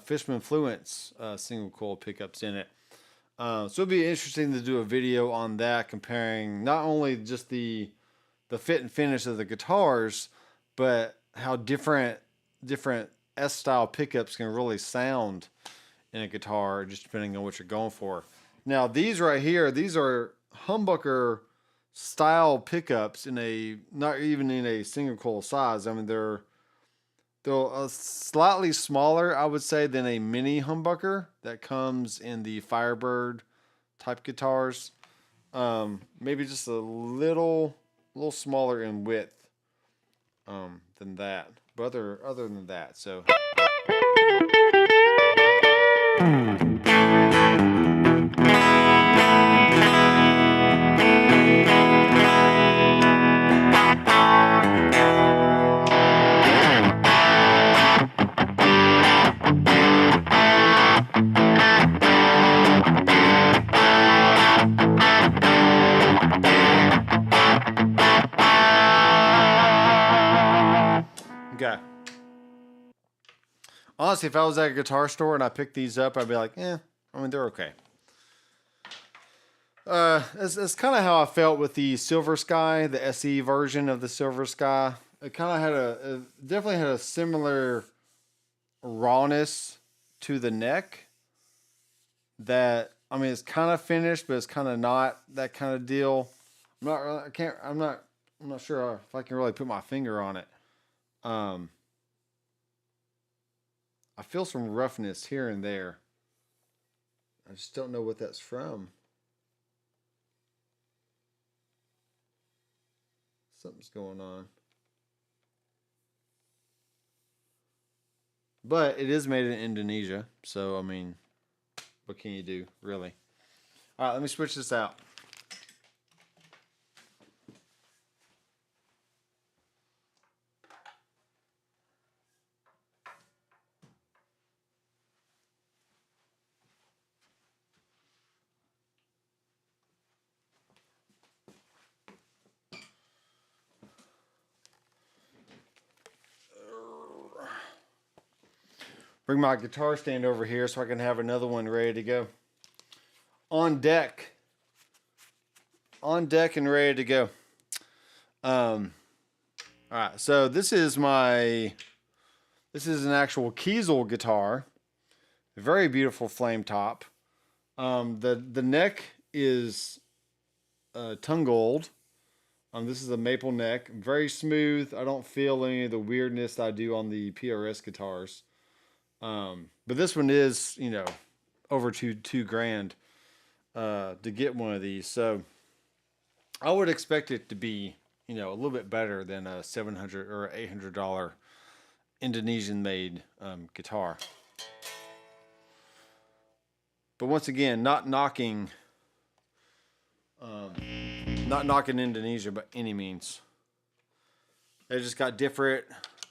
Fishman Fluence single coil pickups in it. So it'd be interesting to do a video on that, comparing not only just the fit and finish of the guitars, but how different S-style pickups can really sound in a guitar, just depending on what you're going for. Now these right here, these are humbucker style pickups in a, not even in a single coil size. I mean, they're slightly smaller, I would say, than a mini humbucker that comes in the Firebird type guitars. Maybe just a little smaller in width than that, but other than that, so. Okay. Honestly, if I was at a guitar store and I picked these up, I'd be like, I mean, they're okay. It's kind of how I felt with the Silver Sky, the SE version of the Silver Sky. It kind of had it definitely had a similar rawness to the neck. That, I mean, it's kind of finished, but it's kind of not that kind of deal. I'm not sure if I can really put my finger on it. I feel some roughness here and there. I just don't know what that's from. Something's going on. But it is made in Indonesia, so I mean, what can you do, really? All right, let me switch this out. Bring my guitar stand over here so I can have another one ready to go. On deck. On deck and ready to go. All right, so this is an actual Kiesel guitar. A very beautiful flame top. The neck is tongue gold. This is a maple neck, very smooth. I don't feel any of the weirdness that I do on the PRS guitars. But this one is, you know, over two grand to get one of these. So I would expect it to be, you know, a little bit better than a $700 or $800 Indonesian-made guitar. But once again, not knocking Indonesia by any means. They just got different.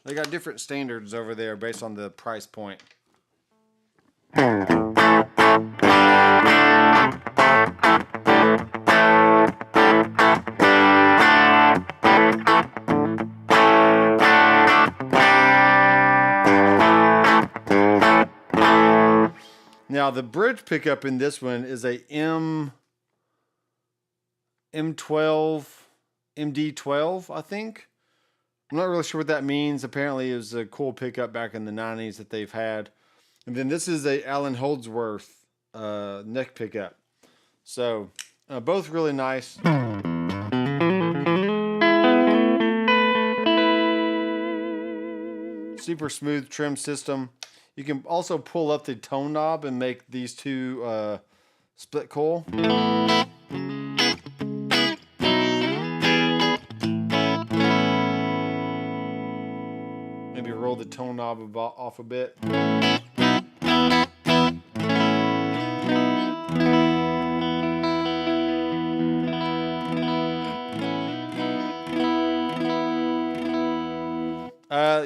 They got different standards over there based on the price point. Now the bridge pickup in this one is a M12, MD12, I think. I'm not really sure what that means. Apparently it was a cool pickup back in the 90s that they've had. And then this is a Allen Holdsworth neck pickup. So both really nice. Super smooth trim system. You can also pull up the tone knob and make these two split coil. Maybe roll the tone knob off a bit.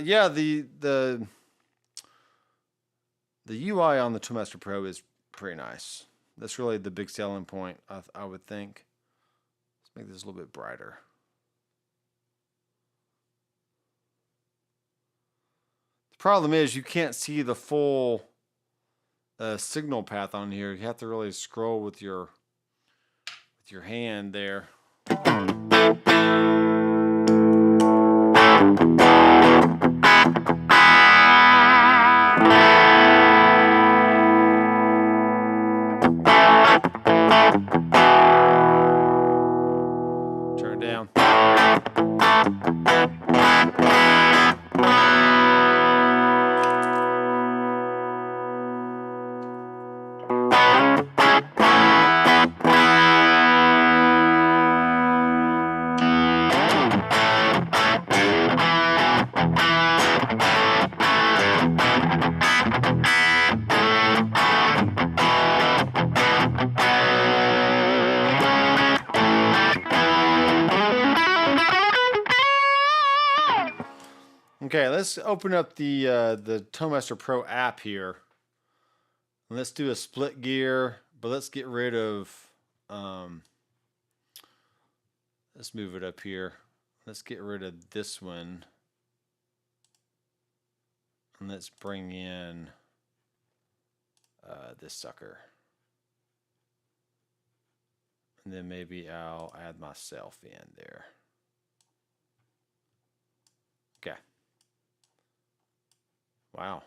Yeah, the UI on the Toolmaster Pro is pretty nice. That's really the big selling point, I would think. Let's make this a little bit brighter. The problem is you can't see the full signal path on here. You have to really scroll with your hand there. Turn it down. Okay, let's open up the Toolmaster Pro app here. And let's do a split gear, but let's get rid of. Let's move it up here. Let's get rid of this one, and let's bring in this sucker, and then maybe I'll add myself in there. Okay. Wow.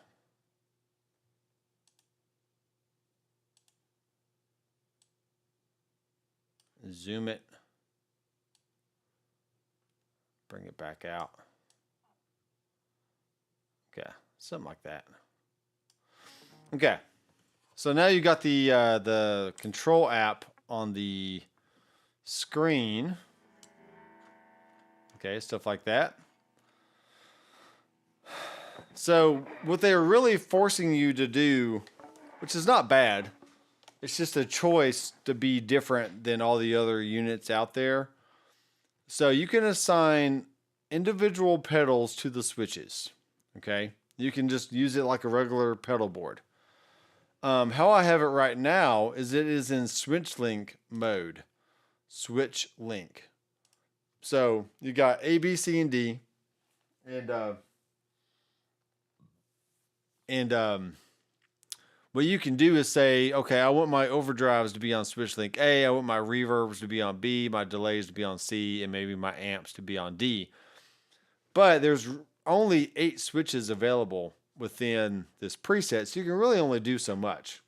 Zoom it. Bring it back out. Okay, something like that. Okay, So now you got the control app on the screen. Okay, stuff like that. So what they're really forcing you to do, which is not bad, it's just a choice to be different than all the other units out there. So you can assign individual pedals to the switches. Okay, you can just use it like a regular pedal board. How I have it right now is it is in switch link mode. Switch link. So you got A, B, C, and D, and what you can do is say, okay, I want my overdrives to be on switch link A, I want my reverbs to be on B, my delays to be on C, and maybe my amps to be on D. But there's only 8 switches available within this preset, so you can really only do so much.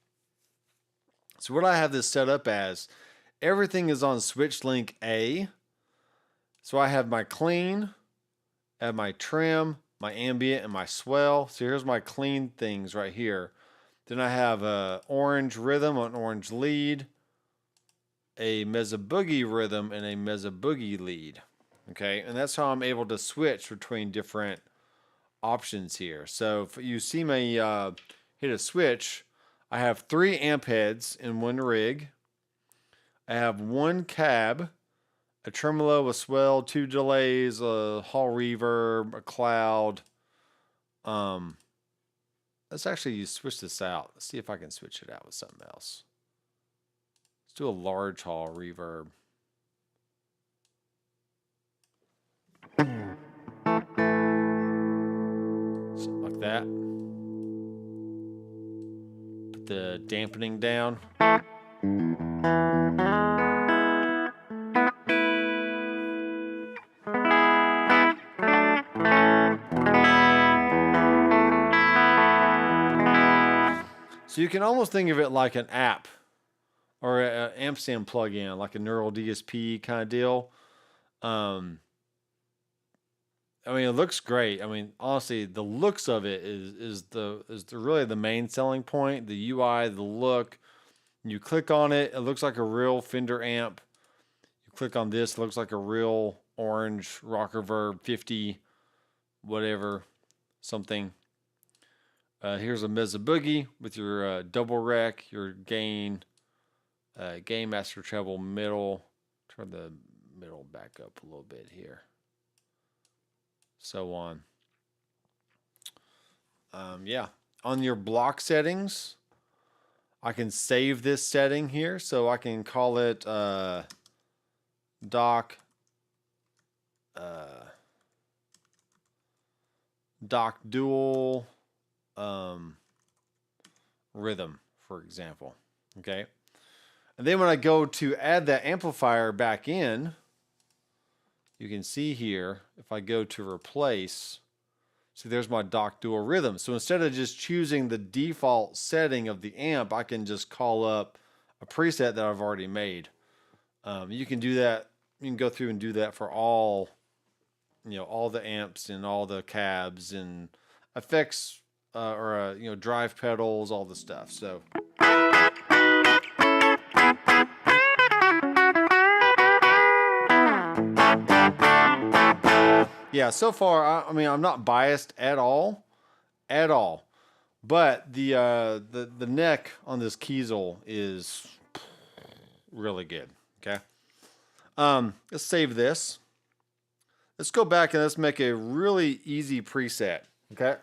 So what I have this set up as, everything is on switch link A. So I have my clean, I have my trim, my ambient, and my swell. So here's my clean things right here. Then I have a orange rhythm, an orange lead, a mezza boogie rhythm, and a mezza boogie lead. Okay, and that's how I'm able to switch between different options here. So if you see me hit a switch, I have 3 amp heads in one rig. I have 1 cab, a tremolo, a swell, 2 delays, a hall reverb, a cloud. Let's actually switch this out. Let's see if I can switch it out with something else. Let's do a large hall reverb. Something like that. Put the dampening down. So you can almost think of it like an app or an amp-stand plug-in, like a neural DSP kind of deal. I mean, it looks great. I mean, honestly, the looks of it is really the main selling point. The UI, the look. You click on it, it looks like a real Fender amp. You click on this, it looks like a real orange Rockerverb 50, whatever, something. Here's a Mezza Boogie with your double rec, your gain, gain master treble middle. Turn the middle back up a little bit here. So on. Yeah. On your block settings, I can save this setting here. So I can call it Doc Dual rhythm, for example. Okay. And then when I go to add that amplifier back in, you can see here, if I go to replace, see there's my Doc Dual rhythm. So instead of just choosing the default setting of the amp, I can just call up a preset that I've already made. You can do that. You can go through and do that for all, all the amps and all the cabs and effects, or drive pedals, all the stuff. So yeah, so far I mean I'm not biased at all, but the neck on this Kiesel is really good. Okay, let's save this. Let's go back and let's make a really easy preset. Okay.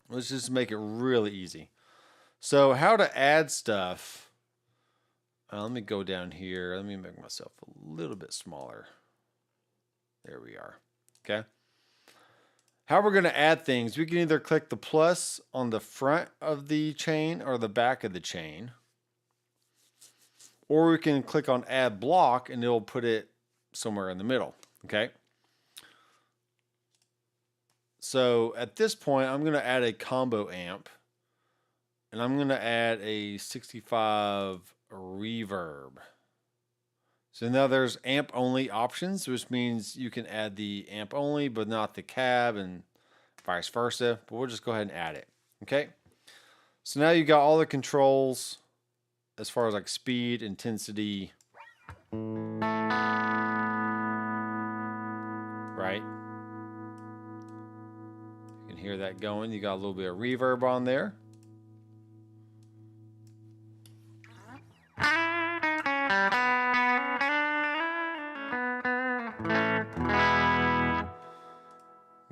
Let's just make it really easy. So how to add stuff. Let me go down here. Let me make myself a little bit smaller. There we are. Okay. How we're going to add things. We can either click the plus on the front of the chain or the back of the chain. Or we can click on add block and it'll put it somewhere in the middle. Okay. So at this point, I'm going to add a combo amp, and I'm going to add a 65 reverb. So now there's amp only options, which means you can add the amp only, but not the cab, and vice versa. But we'll just go ahead and add it. Okay. So now you got all the controls as far as like speed, intensity, right? You can hear that going. You got a little bit of reverb on there.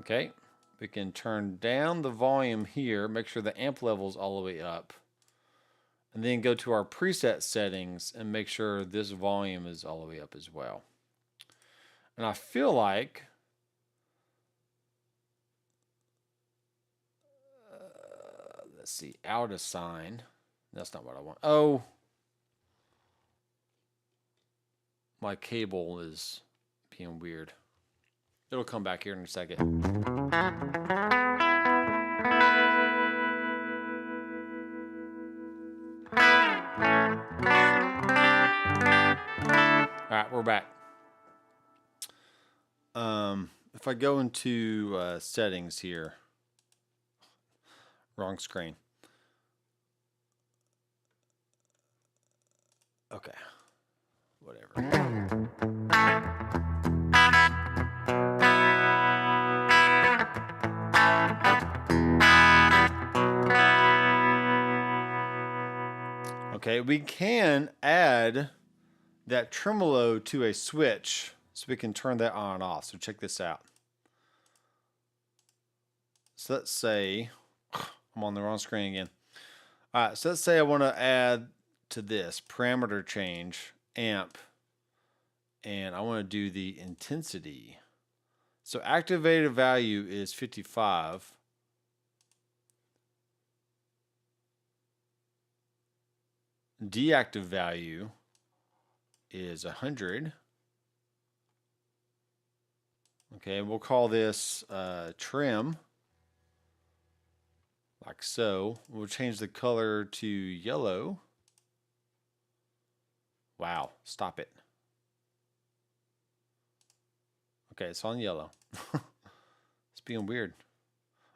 Okay, we can turn down the volume here, make sure the amp level is all the way up, and then go to our preset settings and make sure this volume is all the way up as well. And I feel like let's see, out of sign. That's not what I want. Oh, my cable is being weird. It'll come back here in a second. All right, we're back. If I go into settings here, wrong screen. Okay, whatever. Okay, we can add that tremolo to a switch so we can turn that on and off. So check this out. So let's say, I'm on the wrong screen again. All right, so let's say I want to add to this parameter change, amp, and I want to do the intensity. So activated value is 55. Deactive value is 100. Okay, we'll call this trim, like so. We'll change the color to yellow. Wow, stop it. Okay, it's on yellow. It's being weird.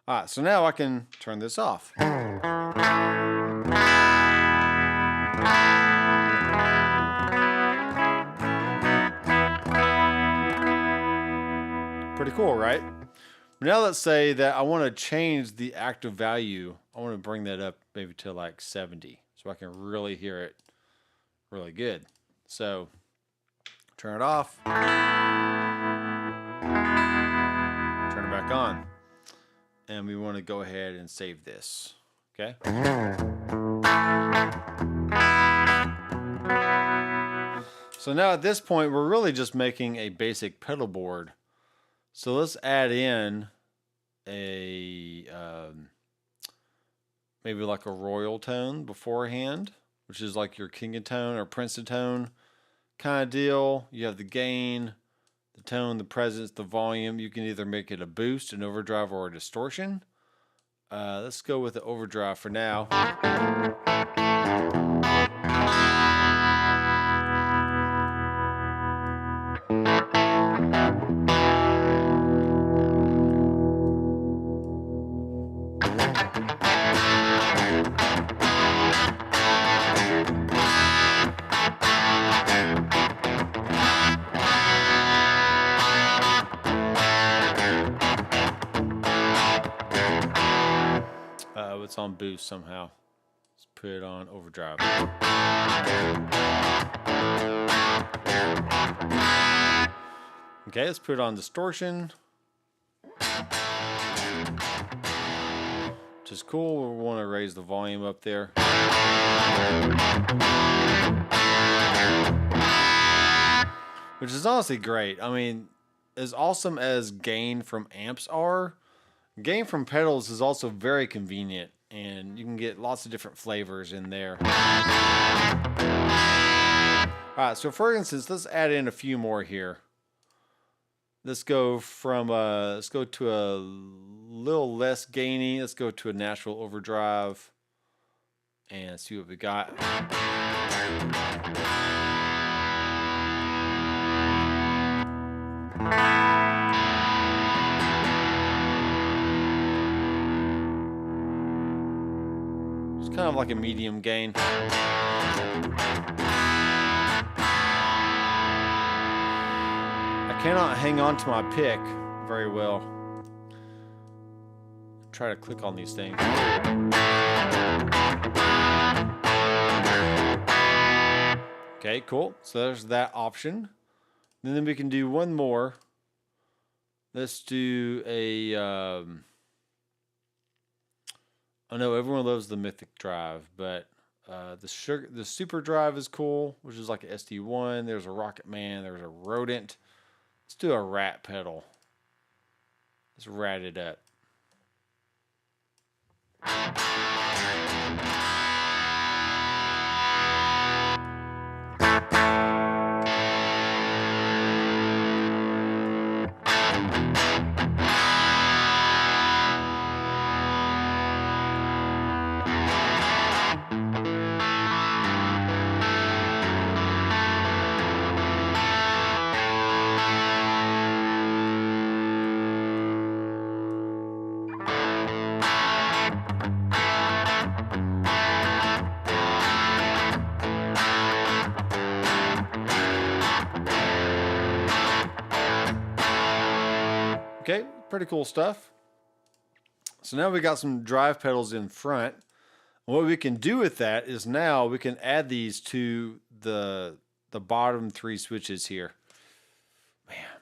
All right, so now I can turn this off. Pretty cool, right? Now let's say that I want to change the active value. I want to bring that up maybe to like 70 so I can really hear it really good. So turn it off. Turn it back on. And we want to go ahead and save this. Okay? So now at this point, we're really just making a basic pedal board. So let's add in a maybe like a royal tone beforehand, which is like your king of tone or prince of tone kind of deal. You have the gain, the tone, the presence, the volume. You can either make it a boost, an overdrive, or a distortion. Let's go with the overdrive for now. It's on boost somehow. Let's put it on overdrive. Okay, let's put it on distortion. Which is cool. We want to raise the volume up there. Which is honestly great. I mean, as awesome as gain from amps are, gain from pedals is also very convenient, and you can get lots of different flavors in there. Alright, so for instance, let's add in a few more here. Let's go from let's go to a little less gainy. Let's go to a natural overdrive and see what we got. kind of like a medium gain. I cannot hang on to my pick very well. Try to click on these things. Okay, cool. So there's that option. And then we can do one more. Let's do a... I know everyone loves the Mythic Drive, but the Super Drive is cool, which is like a SD1. There's a Rocket Man. There's a Rodent. Let's do a rat pedal. Let's rat it up. Okay, pretty cool stuff. So now we got some drive pedals in front. What we can do with that is now we can add these to the bottom three switches here.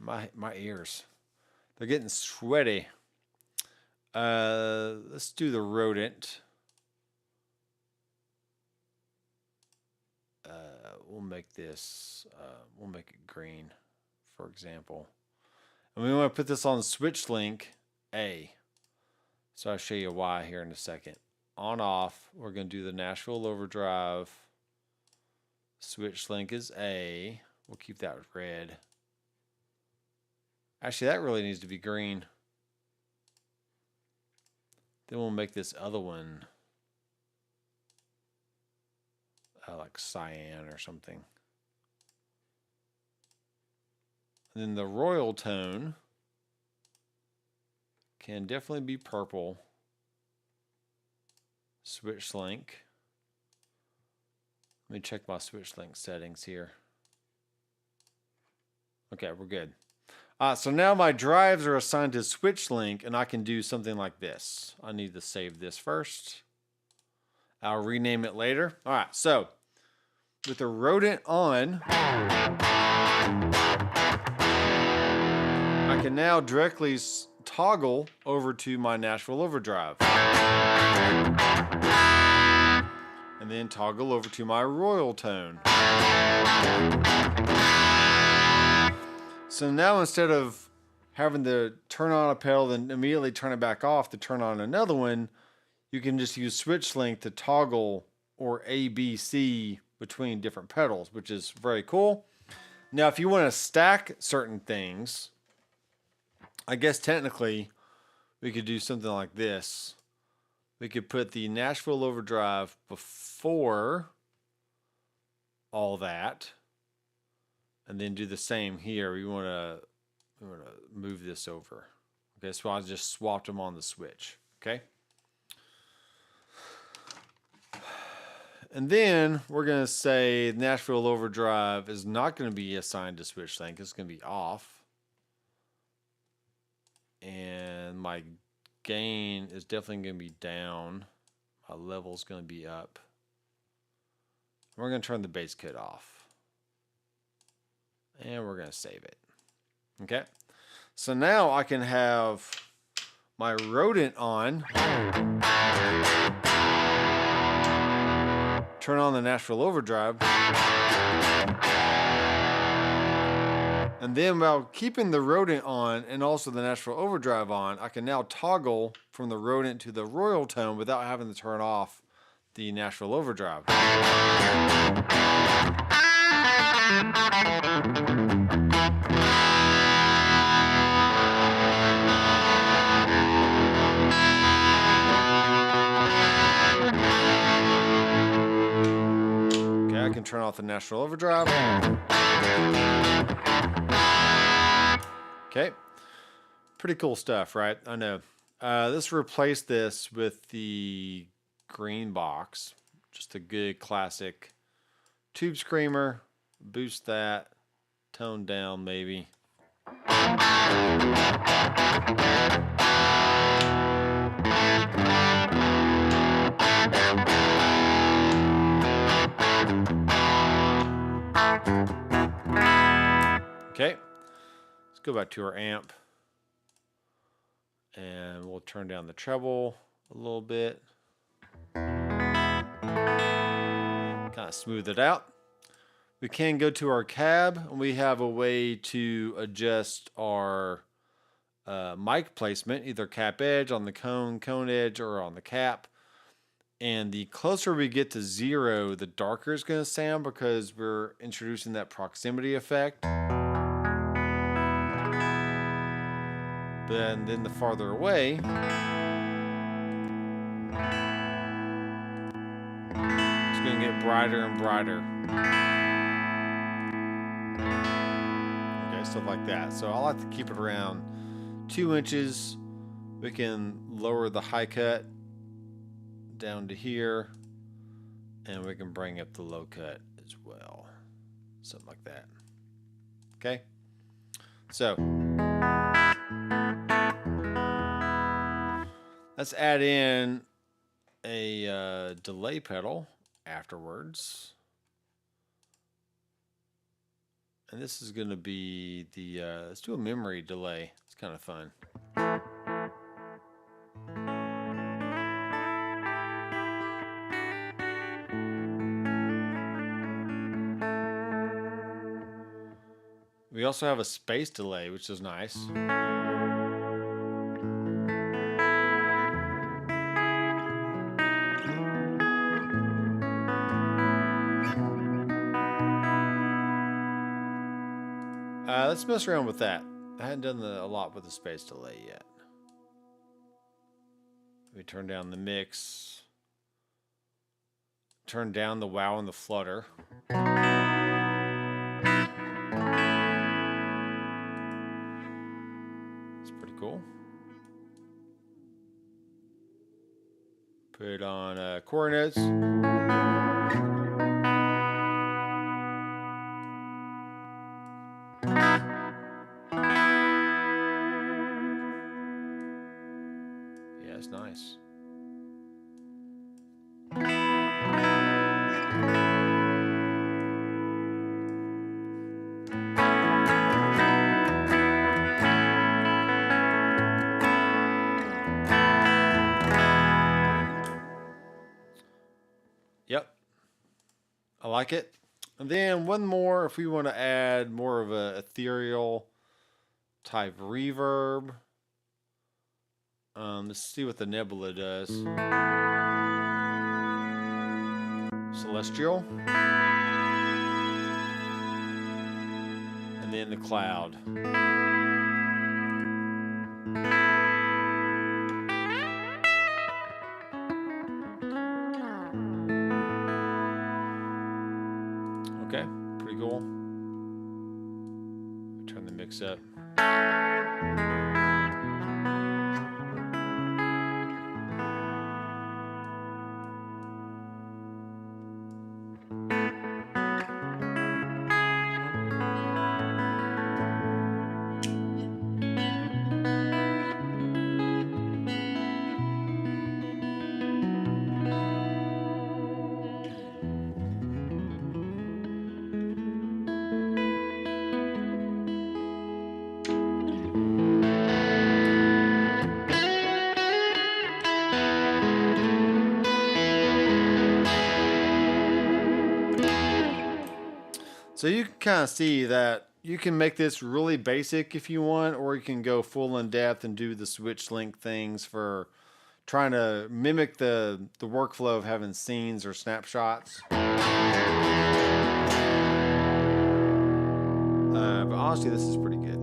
Man, my ears, they're getting sweaty. Let's do the Rodent. We'll make this, we'll make it green, for example. And we want to put this on switch link A. So I'll show you why here in a second. On off, we're going to do the Nashville Overdrive. Switch link is A. We'll keep that red. Actually, that really needs to be green. Then we'll make this other one like cyan or something. And then the royal tone can definitely be purple. Switch link. Let me check my switch link settings here. Okay, we're good. So now my drives are assigned to switch link, and I can do something like this. I need to save this first. I'll rename it later. All right, so with the Rodent on, I can now directly toggle over to my Nashville Overdrive. And then toggle over to my royal tone. So now instead of having to turn on a pedal then immediately turn it back off to turn on another one, you can just use switch link to toggle or ABC between different pedals, which is very cool. Now, if you want to stack certain things, I guess technically we could do something like this. We could put the Nashville Overdrive before all that, and then do the same here. We want to move this over. Okay, so I just swapped them on the switch. Okay. And then we're going to say Nashville Overdrive is not going to be assigned to switch link. It's going to be off. And my gain is definitely going to be down. My level is going to be up. We're going to turn the bass kit off. And we're going to save it. Okay. So now I can have my Rodent on. Turn on the Nashville Overdrive. And then while keeping the Rodent on and also the Nashville Overdrive on, I can now toggle from the Rodent to the royal tone without having to turn off the Nashville Overdrive. Okay, I can turn off the Nashville Overdrive. Okay, pretty cool stuff, right? I know. Let's replace this with the green box. Just a good classic tube screamer. Boost that. Tone down maybe. Okay, let's go back to our amp. And we'll turn down the treble a little bit. Kind of smooth it out. We can go to our cab, and we have a way to adjust our mic placement, either cap edge on the cone edge, or on the cap. And the closer we get to 0, the darker it's going to sound because we're introducing that proximity effect. But then the farther away, it's going to get brighter and brighter. Stuff like that. So I like to keep it around 2 inches. We can lower the high cut down to here, and we can bring up the low cut as well. Something like that. Okay. So let's add in a delay pedal afterwards. And this is going to be the, let's do a memory delay. It's kind of fun. We also have a space delay, which is nice. Let's mess around with that. I hadn't done a lot with the space delay yet. We turn down the mix. Turn down the wow and the flutter. It's pretty cool. Put on chord notes. Nice. Yep. I like it. And then one more, if we want to add more of a ethereal type reverb. Let's see what the nebula does. Celestial. And then the cloud. Okay, pretty cool. Turn the mix up. So you can kind of see that you can make this really basic if you want, or you can go full in depth and do the switch link things for trying to mimic the workflow of having scenes or snapshots. But honestly, this is pretty good.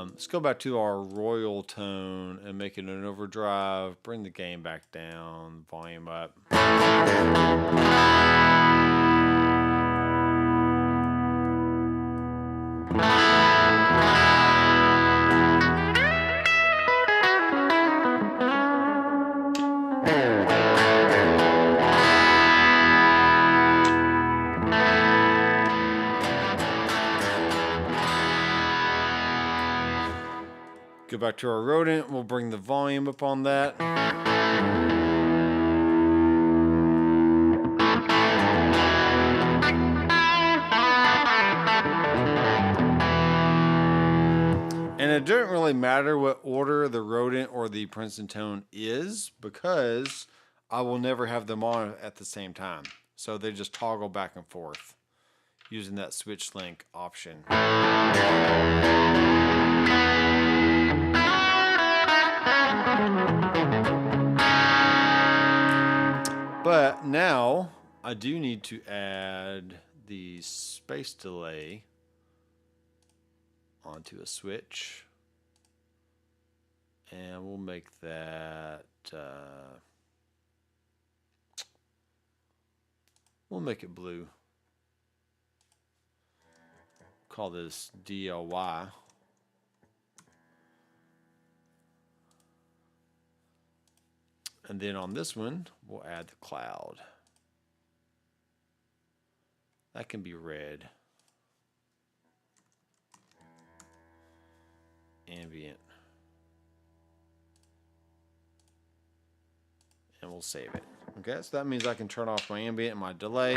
Let's go back to our royal tone and make it an overdrive. Bring the gain back down, volume up. Go back to our rodent. We'll bring the volume up on that. And it doesn't really matter what order the rodent or the Princeton tone is, because I will never have them on at the same time. So they just toggle back and forth using that switch link option. But now I do need to add the space delay onto a switch, and we'll make that we'll make it blue. Call this DLY. And then on this one, we'll add the cloud. That can be red. Ambient. And we'll save it. Okay, so that means I can turn off my ambient and my delay.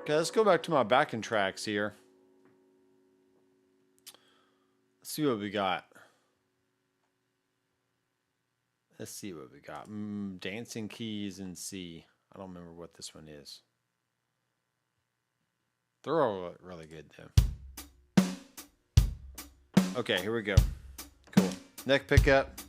Okay, let's go back to my backing tracks here. Let's see what we got. Let's see what we got. Dancing keys in C. I don't remember what this one is. They're all really good though. Okay, here we go. Cool. Neck pickup.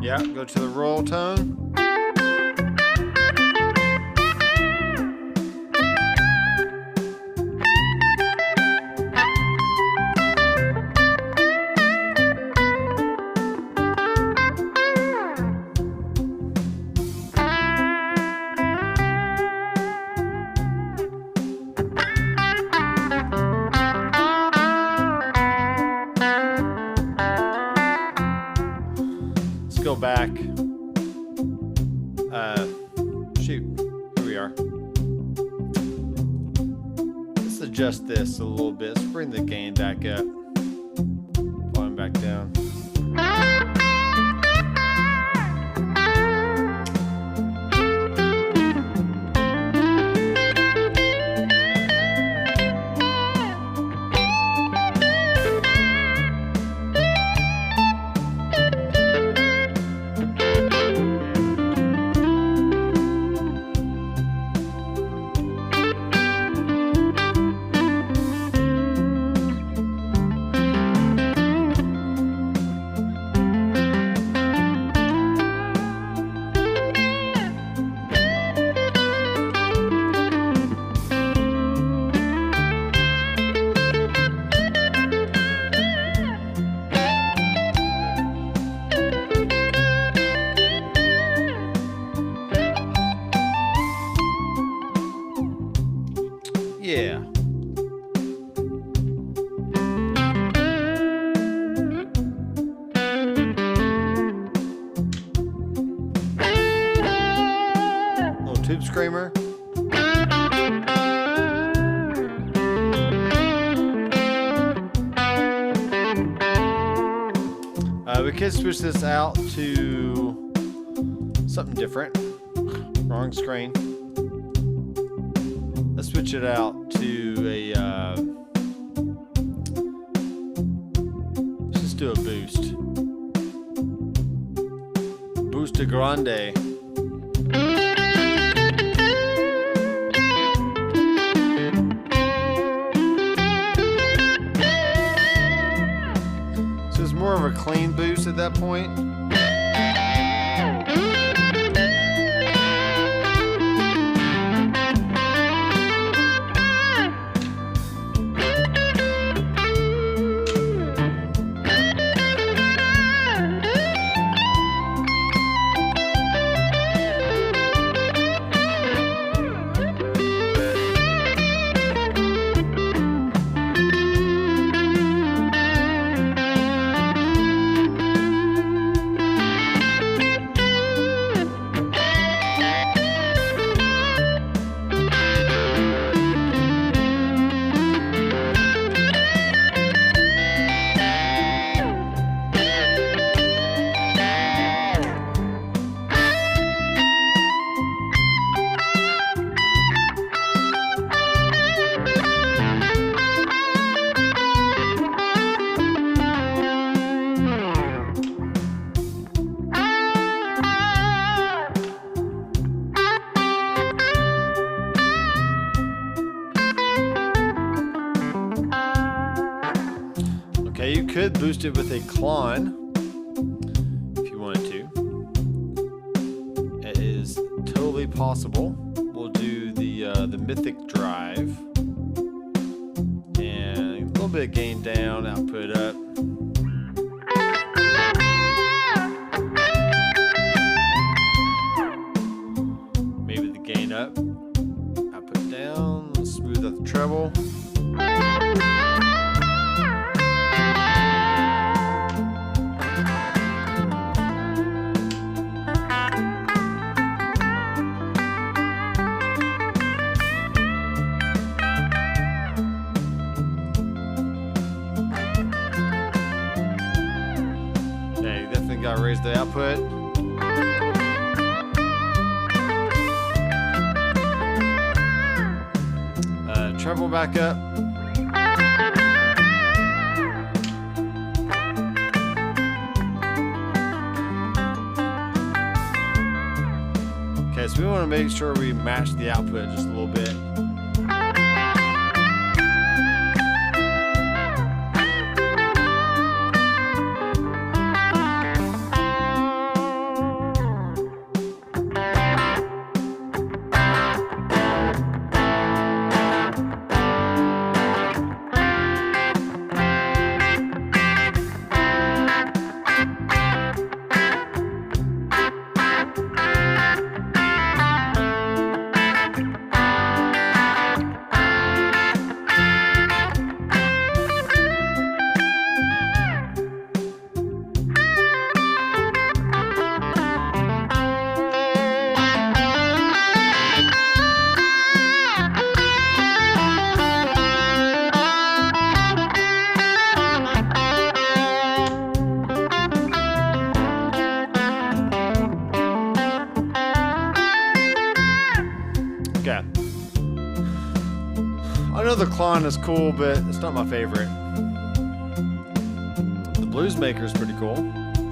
Yeah, go to the roll tone. Go back. Shoot, here we are. Let's adjust this a little bit. Let's bring the gain back up. Volume back down. Tube Screamer. We could switch this out to something different. Wrong screen. Let's switch it out to a let's just do a boost. Boost Grande. So it's more of a clean boost at that point. Okay, you could boost it with a Klon if you wanted to. It is totally possible. We'll do the Mythic Drive and a little bit of gain down, output up. Maybe the gain up, output down. Let's smooth out the treble. Gotta raise the output. Treble back up. Okay, so we want to make sure we match the output just a little bit. Okay. I know the Klon is cool, but it's not my favorite. The Blues Maker is pretty cool.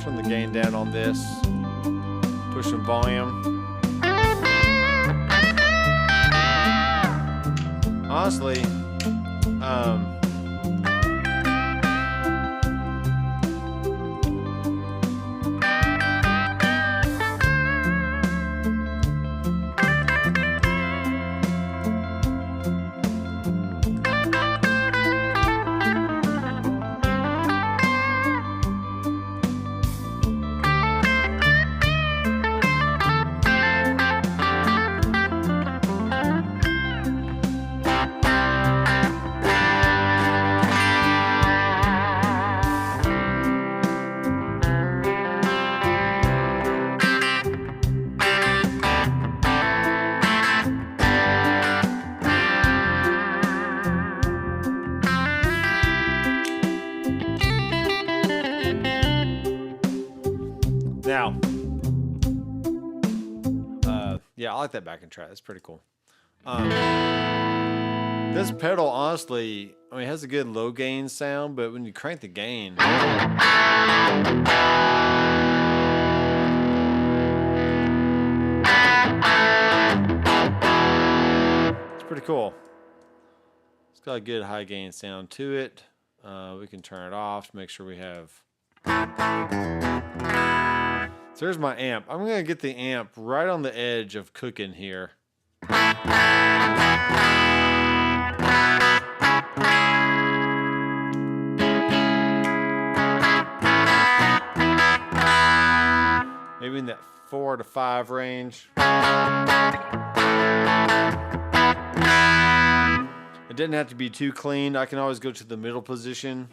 Turn the gain down on this. Push some volume. Honestly, Now, yeah, I like that backing track. That's pretty cool. This pedal, honestly, I mean, it has a good low gain sound, but when you crank the gain, it's pretty cool. It's got a good high gain sound to it. We can turn it off to make sure we have. So there's my amp. I'm going to get the amp right on the edge of cooking here. Maybe in that 4 to 5 range. It didn't have to be too clean. I can always go to the middle position.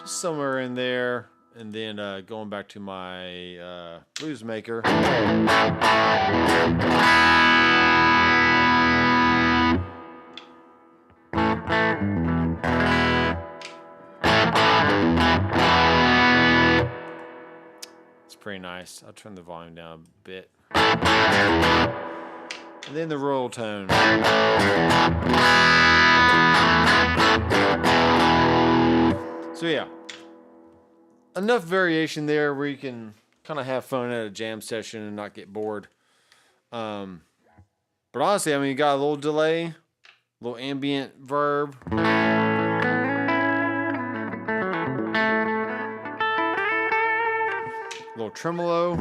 Somewhere in there, and then going back to my blues maker. It's pretty nice. I'll turn the volume down a bit. And then the royal tone. So yeah. Enough variation there where you can kind of have fun at a jam session and not get bored. But honestly, I mean, you got a little delay, a little ambient verb. A little tremolo.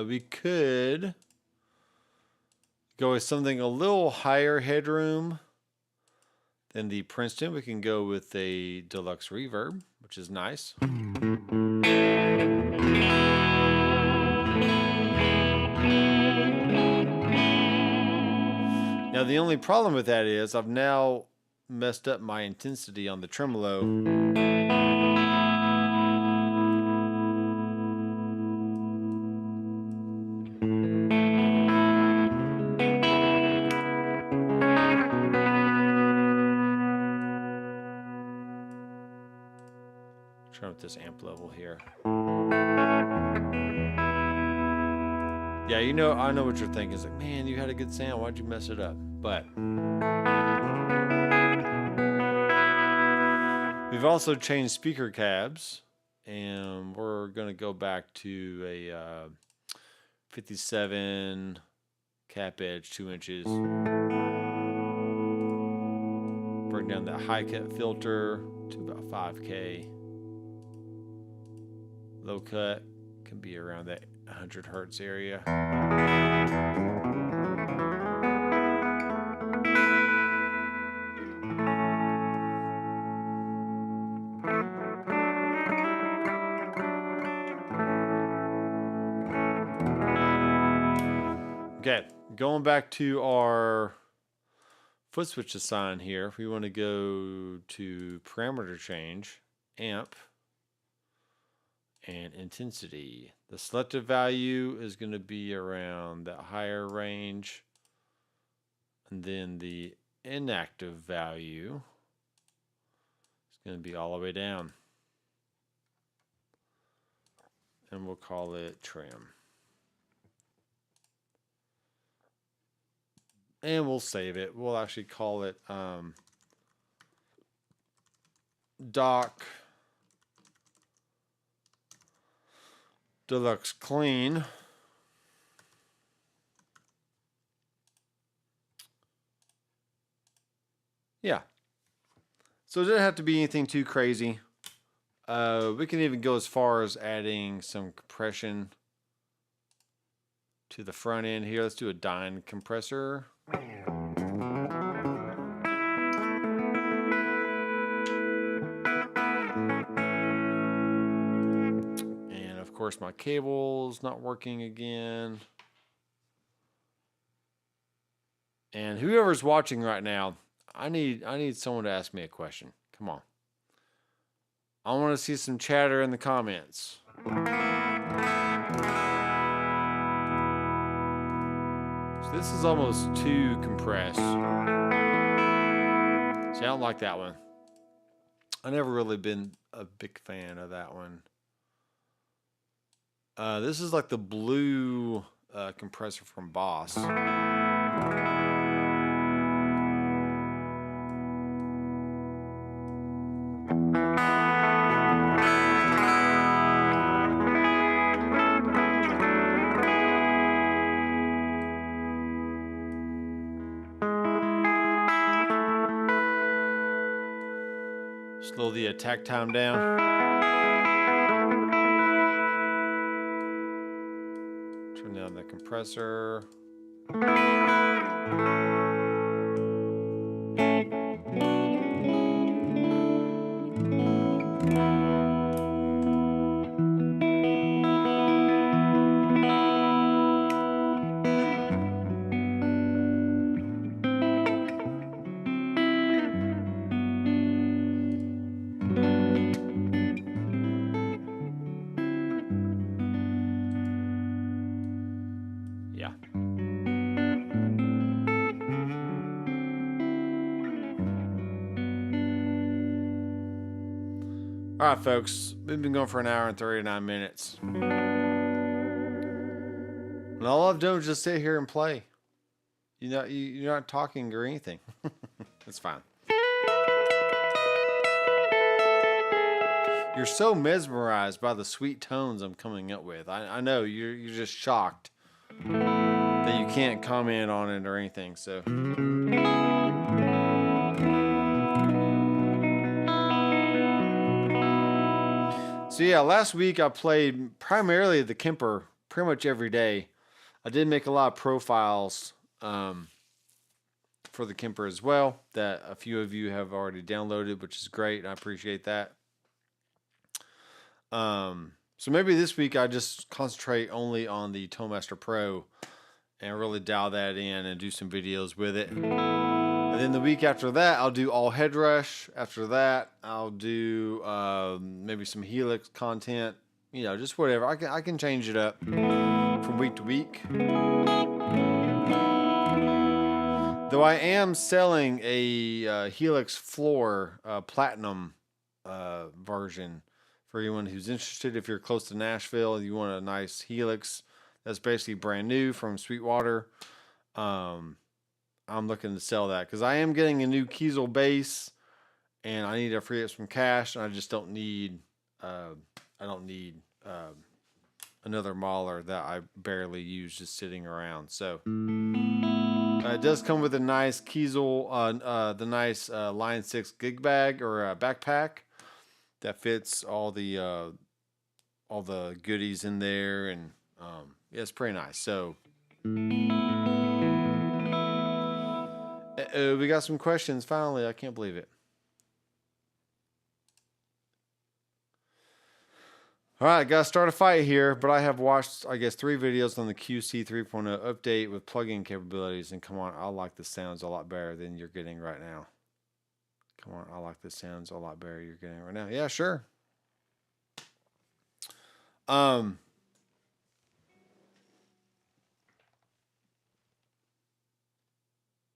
We could go with something a little higher headroom than the Princeton. We can go with a deluxe reverb, which is nice. Now, the only problem with that is I've now messed up my intensity on the tremolo. Turn up this amp level here. Yeah, you know, I know what you're thinking. It's like, man, you had a good sound. Why'd you mess it up? But we've also changed speaker cabs, and we're going to go back to a 57 cap edge, 2 inches. Bring down that high cut filter to about 5K. Low cut can be around that 100 hertz area. Okay, going back to our foot switch assign here, if we want to go to parameter change, amp, and intensity. The selective value is going to be around that higher range, and then the inactive value is going to be all the way down, and we'll call it trim, and we'll save it. We'll actually call it Doc Deluxe Clean. Yeah. So it doesn't have to be anything too crazy. We can even go as far as adding some compression to the front end here. Let's do a dyne compressor. course, my cable's not working again. And whoever's watching right now, I need someone to ask me a question. Come on. I want to see some chatter in the comments. So this is almost too compressed. See, I don't like that one. I never really been a big fan of that one. This is like the blue compressor from Boss. Slow the attack time down. Turn down the compressor. Yeah. All right, folks. We've been going for an hour and 39 minutes. And all I've done is just sit here and play. You're not talking or anything. It's fine. You're so mesmerized by the sweet tones I'm coming up with. I know you're just shocked that you can't comment on it or anything. So yeah, last week I played primarily the Kemper pretty much every day. I did make a lot of profiles for the Kemper as well that a few of you have already downloaded, which is great, and I appreciate that. So maybe this week I just concentrate only on the Toemaster Pro and really dial that in and do some videos with it. And then the week after that, I'll do all head rush. After that, I'll do maybe some Helix content. You know, just whatever. I can change it up from week to week. Though I am selling a Helix floor platinum version for anyone who's interested. If you're close to Nashville, you want a nice Helix that's basically brand new from Sweetwater. I'm looking to sell that because I am getting a new Kiesel base, and I need to free up some cash, and I just don't need. Another mauler that I barely use just sitting around. So it does come with a nice Kiesel, the nice Line 6 gig bag or backpack that fits all the goodies in there, and yeah, it's pretty nice. So we got some questions finally. I can't believe it. All right, gotta start a fight here, but I have watched, I guess, 3 videos on the QC 3.0 update with plugin capabilities, and come on, I like the sounds a lot better than you're getting right now. Come on, I like the sounds a lot better you're getting right now. Yeah, sure. I'm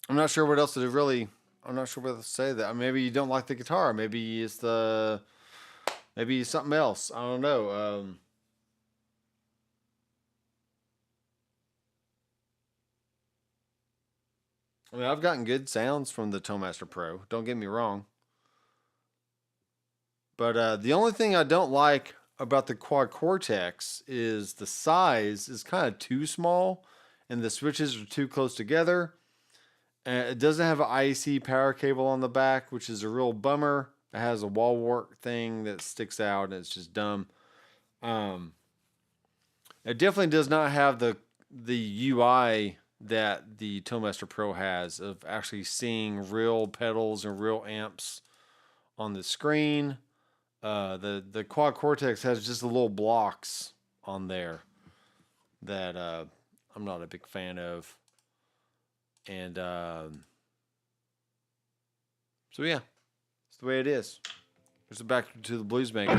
not sure what else to really. I'm not sure what to say. That maybe you don't like the guitar. Maybe it's the. Maybe something else. I don't know. I mean, I've gotten good sounds from the Toemaster Pro. Don't get me wrong. But the only thing I don't like about the Quad Cortex is the size is kind of too small, and the switches are too close together. And it doesn't have an IEC power cable on the back, which is a real bummer. It has a wall wart thing that sticks out, and it's just dumb. It definitely does not have the UI that the Toemaster Pro has of actually seeing real pedals and real amps on the screen. The Quad Cortex has just the little blocks on there that I'm not a big fan of. And so yeah, it's the way it is. Here's back to the blues maker.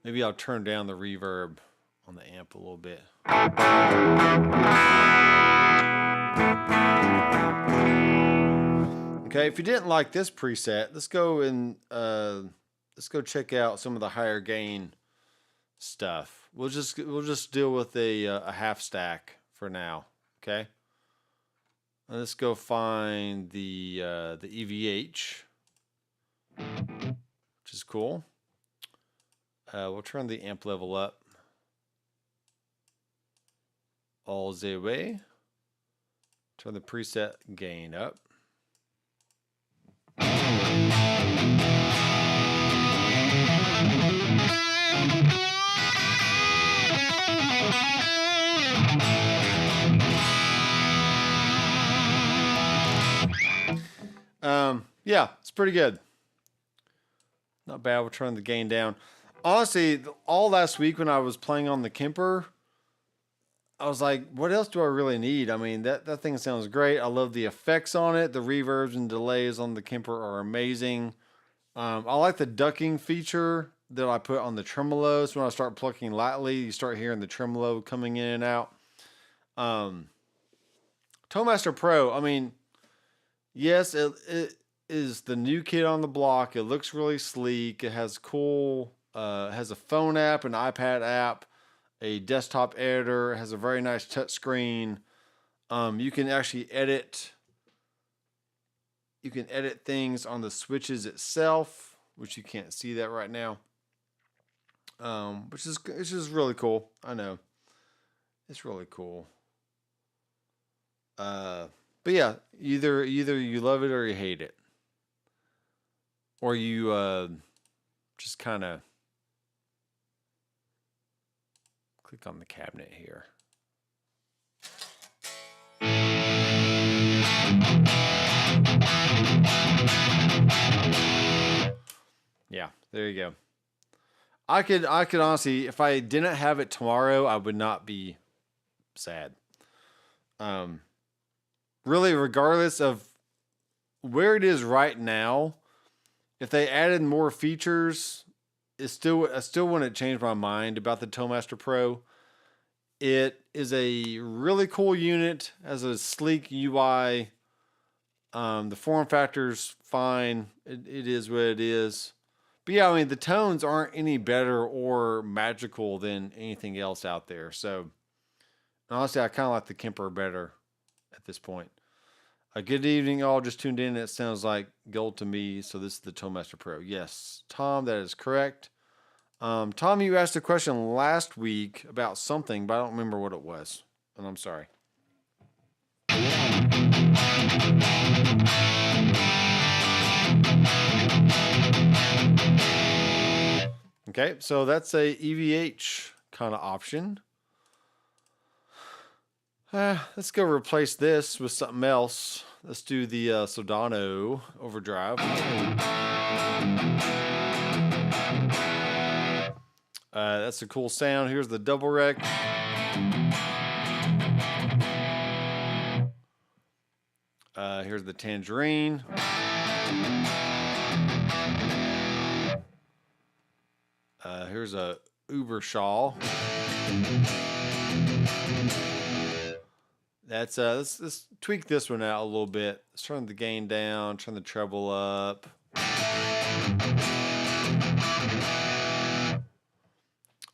Maybe I'll turn down the reverb on the amp a little bit. Okay, if you didn't like this preset, let's go check out some of the higher gain stuff. We'll just deal with a half stack for now. Okay. And let's go find the EVH, which is cool. We'll turn the amp level up all the way. Turn the preset gain up. Yeah, it's pretty good. Not bad. We'll turn the gain down. Honestly, all last week when I was playing on the Kemper, I was like, what else do I really need? I mean, that thing sounds great. I love the effects on it. The reverbs and delays on the Kemper are amazing. I like the ducking feature that I put on the tremolo. So when I start plucking lightly, you start hearing the tremolo coming in and out. Toemaster Pro, I mean, yes, it is the new kid on the block. It looks really sleek. It has cool, has a phone app, an iPad app, a desktop editor. It has a very nice touch screen. You can actually edit. You can edit things on the switches itself, which you can't see that right now. Which is really cool. I know, it's really cool. But yeah, either you love it or you hate it, or you just kind of click on the cabinet here. Yeah, there you go. I could honestly, if I didn't have it tomorrow, I would not be sad. Really, regardless of where it is right now, if they added more features, I still wouldn't change my mind about the Toemaster Pro. It is a really cool unit, has a sleek UI. The form factor's fine. It is what it is. But yeah, I mean, the tones aren't any better or magical than anything else out there. So honestly, I kind of like the Kemper better at this point. A good evening, all just tuned in. It sounds like gold to me. So this is the Toemaster Pro. Yes, Tom, that is correct. Tom, you asked a question last week about something, but I don't remember what it was. And I'm sorry. Okay, so that's a EVH kind of option. Let's go replace this with something else. Let's do the Sodano overdrive. That's a cool sound. Here's the double rec. Here's the tangerine. Here's a Ubershaw. That's let's tweak this one out a little bit. Let's turn the gain down, turn the treble up.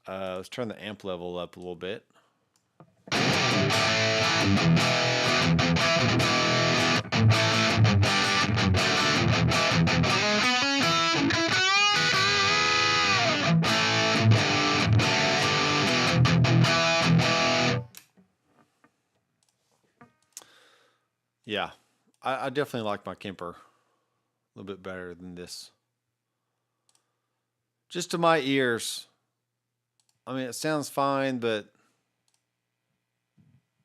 Let's turn the amp level up a little bit. Yeah, I definitely like my Kemper a little bit better than this. Just to my ears. I mean, it sounds fine, but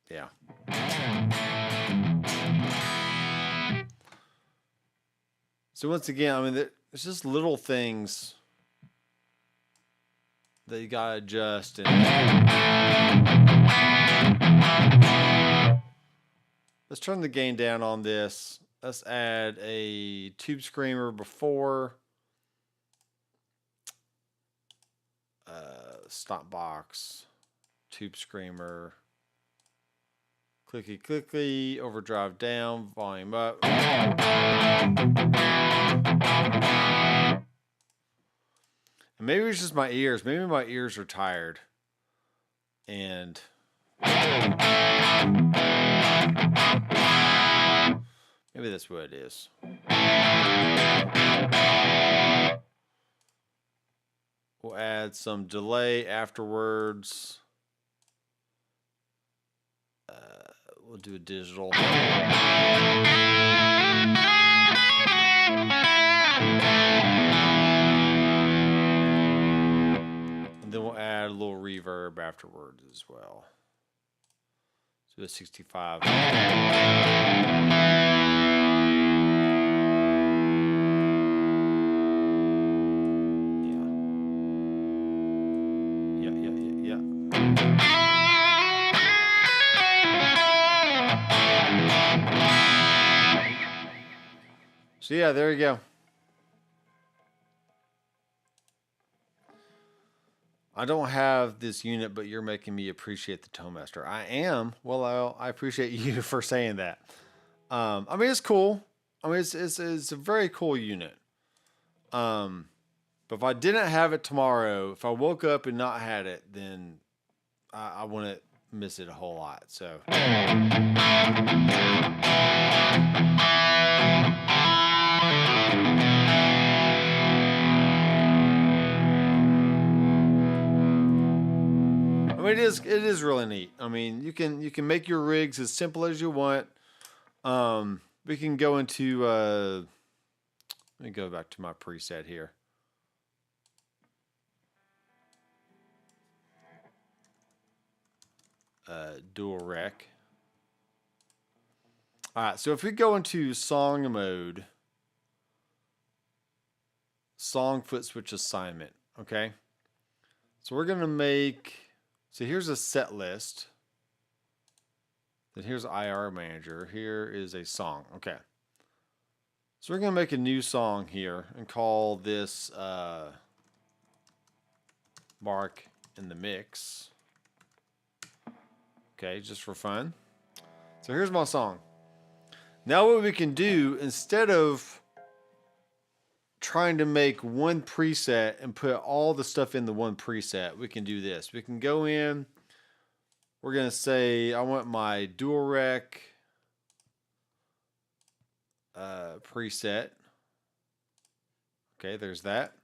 Yeah. So once again, I mean, there's just little things that you gotta adjust. And let's turn the gain down on this. Let's add a tube screamer before. Stop box, tube screamer, clicky clicky, overdrive down, volume up. And maybe it's just my ears. Maybe my ears are tired. And maybe that's what it is. We'll add some delay afterwards. We'll do a digital. And then we'll add a little reverb afterwards as well. So a 65. So yeah, there you go. I don't have this unit, but you're making me appreciate the Towmaster. I am. Well, I appreciate you for saying that. I mean, it's cool. I mean, it's a very cool unit. But if I didn't have it tomorrow, if I woke up and not had it, then I wouldn't miss it a whole lot. So. I mean, it is really neat. I mean, you can make your rigs as simple as you want. We can go into let me go back to my preset here. Dual rec. All right, so if we go into song mode, song foot switch assignment, okay? So we're going to make, so here's a set list. Then here's IR manager. Here is a song, okay. So we're going to make a new song here and call this Mark in the Mix. Okay, just for fun. So here's my song. Now what we can do, instead of trying to make one preset and put all the stuff in the one preset, we can do this. We can go in, we're going to say, I want my dual rec preset. Okay, there's that.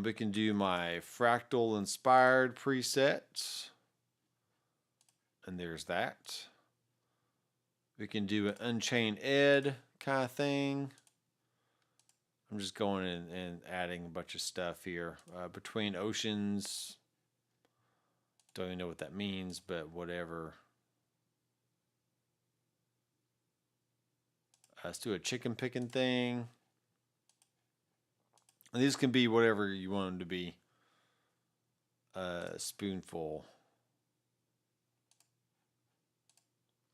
We can do my fractal inspired preset. And there's that. We can do an Unchained Ed kind of thing. I'm just going in and adding a bunch of stuff here. Between oceans. Don't even know what that means, but whatever. Let's do a chicken picking thing. And these can be whatever you want them to be. Spoonful.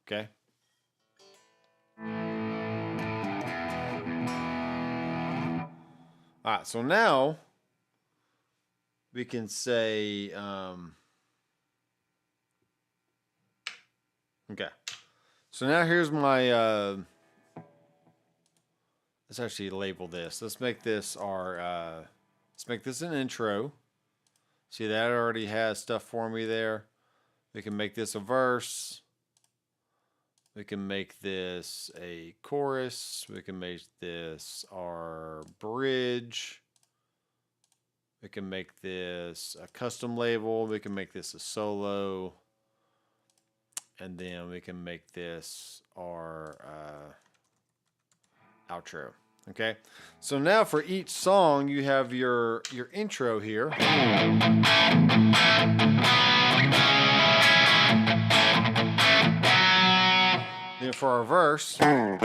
Okay. All right, so now we can say, okay. So now here's my, let's actually label this. Let's make this our, let's make this an intro. See, that already has stuff for me there. We can make this a verse. We can make this a chorus. We can make this our bridge. We can make this a custom label. We can make this a solo. And then we can make this our outro. Okay. So now for each song, you have your intro here. for our verse. And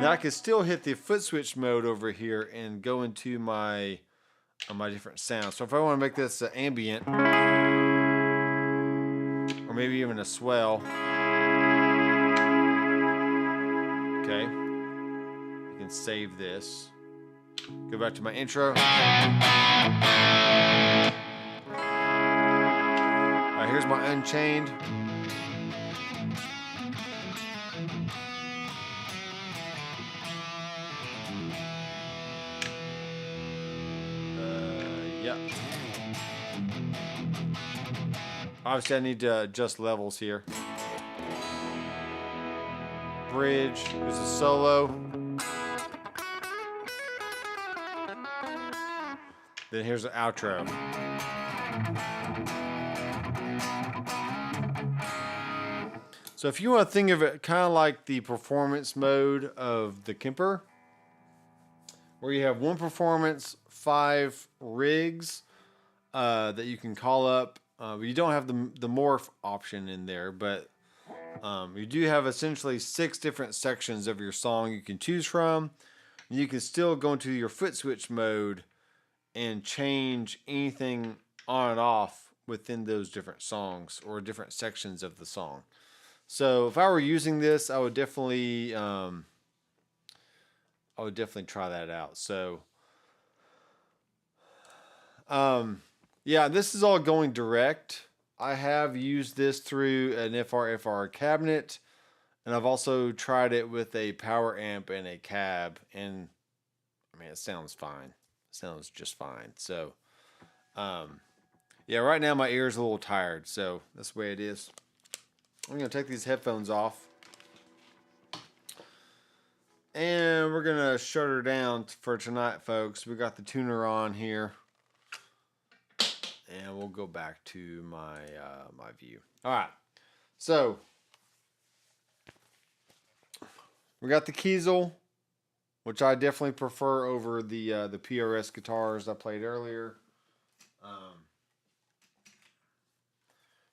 I can still hit the foot switch mode over here and go into my different sounds. So if I want to make this ambient, or maybe even a swell, okay, you can save this. Go back to my intro. Alright, here's my Unchained. Yep. Obviously, I need to adjust levels here. Bridge. There's a solo. Then here's the outro. So if you want to think of it kind of like the performance mode of the Kemper, where you have one performance, 5 rigs that you can call up. You don't have the morph option in there, but you do have essentially 6 different sections of your song you can choose from. You can still go into your foot switch mode and change anything on and off within those different songs or different sections of the song. So if I were using this, I would definitely try that out. So yeah, this is all going direct. I have used this through an FR cabinet, and I've also tried it with a power amp and a cab, and I mean, it sounds fine. It sounds just fine. So yeah, right now my ear's a little tired, so that's the way it is. I'm going to take these headphones off, and we're going to shut her down for tonight, folks. We got the tuner on here, and we'll go back to my my view. All right, so we got the Kiesel, which I definitely prefer over the PRS guitars I played earlier.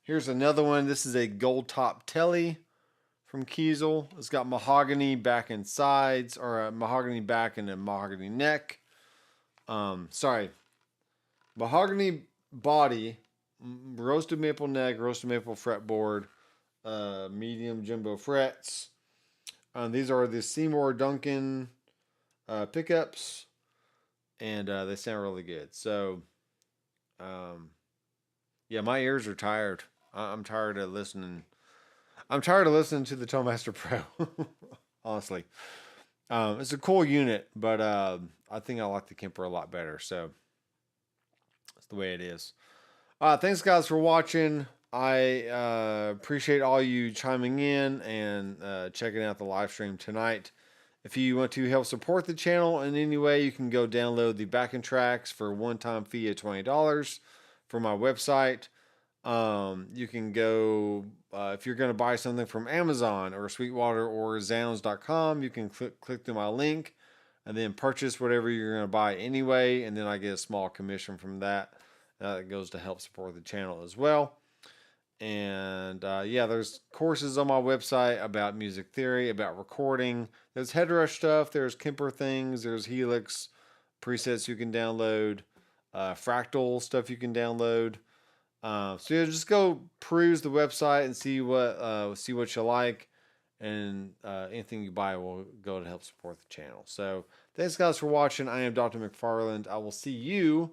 Here's another one. This is a gold top telly from Kiesel. It's got mahogany back and sides, or a mahogany back and a mahogany neck. Sorry, mahogany body, roasted maple neck, roasted maple fretboard, medium jumbo frets. These are the Seymour Duncan pickups, and they sound really good. So, yeah, my ears are tired. I'm tired of listening. I'm tired of listening to the Tonemaster Pro. Honestly, it's a cool unit, but I think I like the Kemper a lot better. So that's the way it is. Thanks, guys, for watching. I appreciate all you chiming in and checking out the live stream tonight. If you want to help support the channel in any way, you can go download the backing tracks for a one-time fee of $20 from my website. You can go, if you're going to buy something from Amazon or Sweetwater or Zounds.com, you can click through my link and then purchase whatever you're going to buy anyway, and then I get a small commission from that. That goes to help support the channel as well. And yeah, there's courses on my website about music theory, about recording. There's Headrush stuff, there's Kemper things, there's Helix presets you can download, Fractal stuff you can download. So yeah, just go peruse the website and see what you like, and anything you buy will go to help support the channel. So thanks, guys, for watching. I am Dr. McFarland. I will see you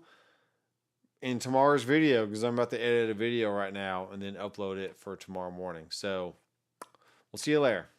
in tomorrow's video, because I'm about to edit a video right now and then upload it for tomorrow morning. So we'll see you later.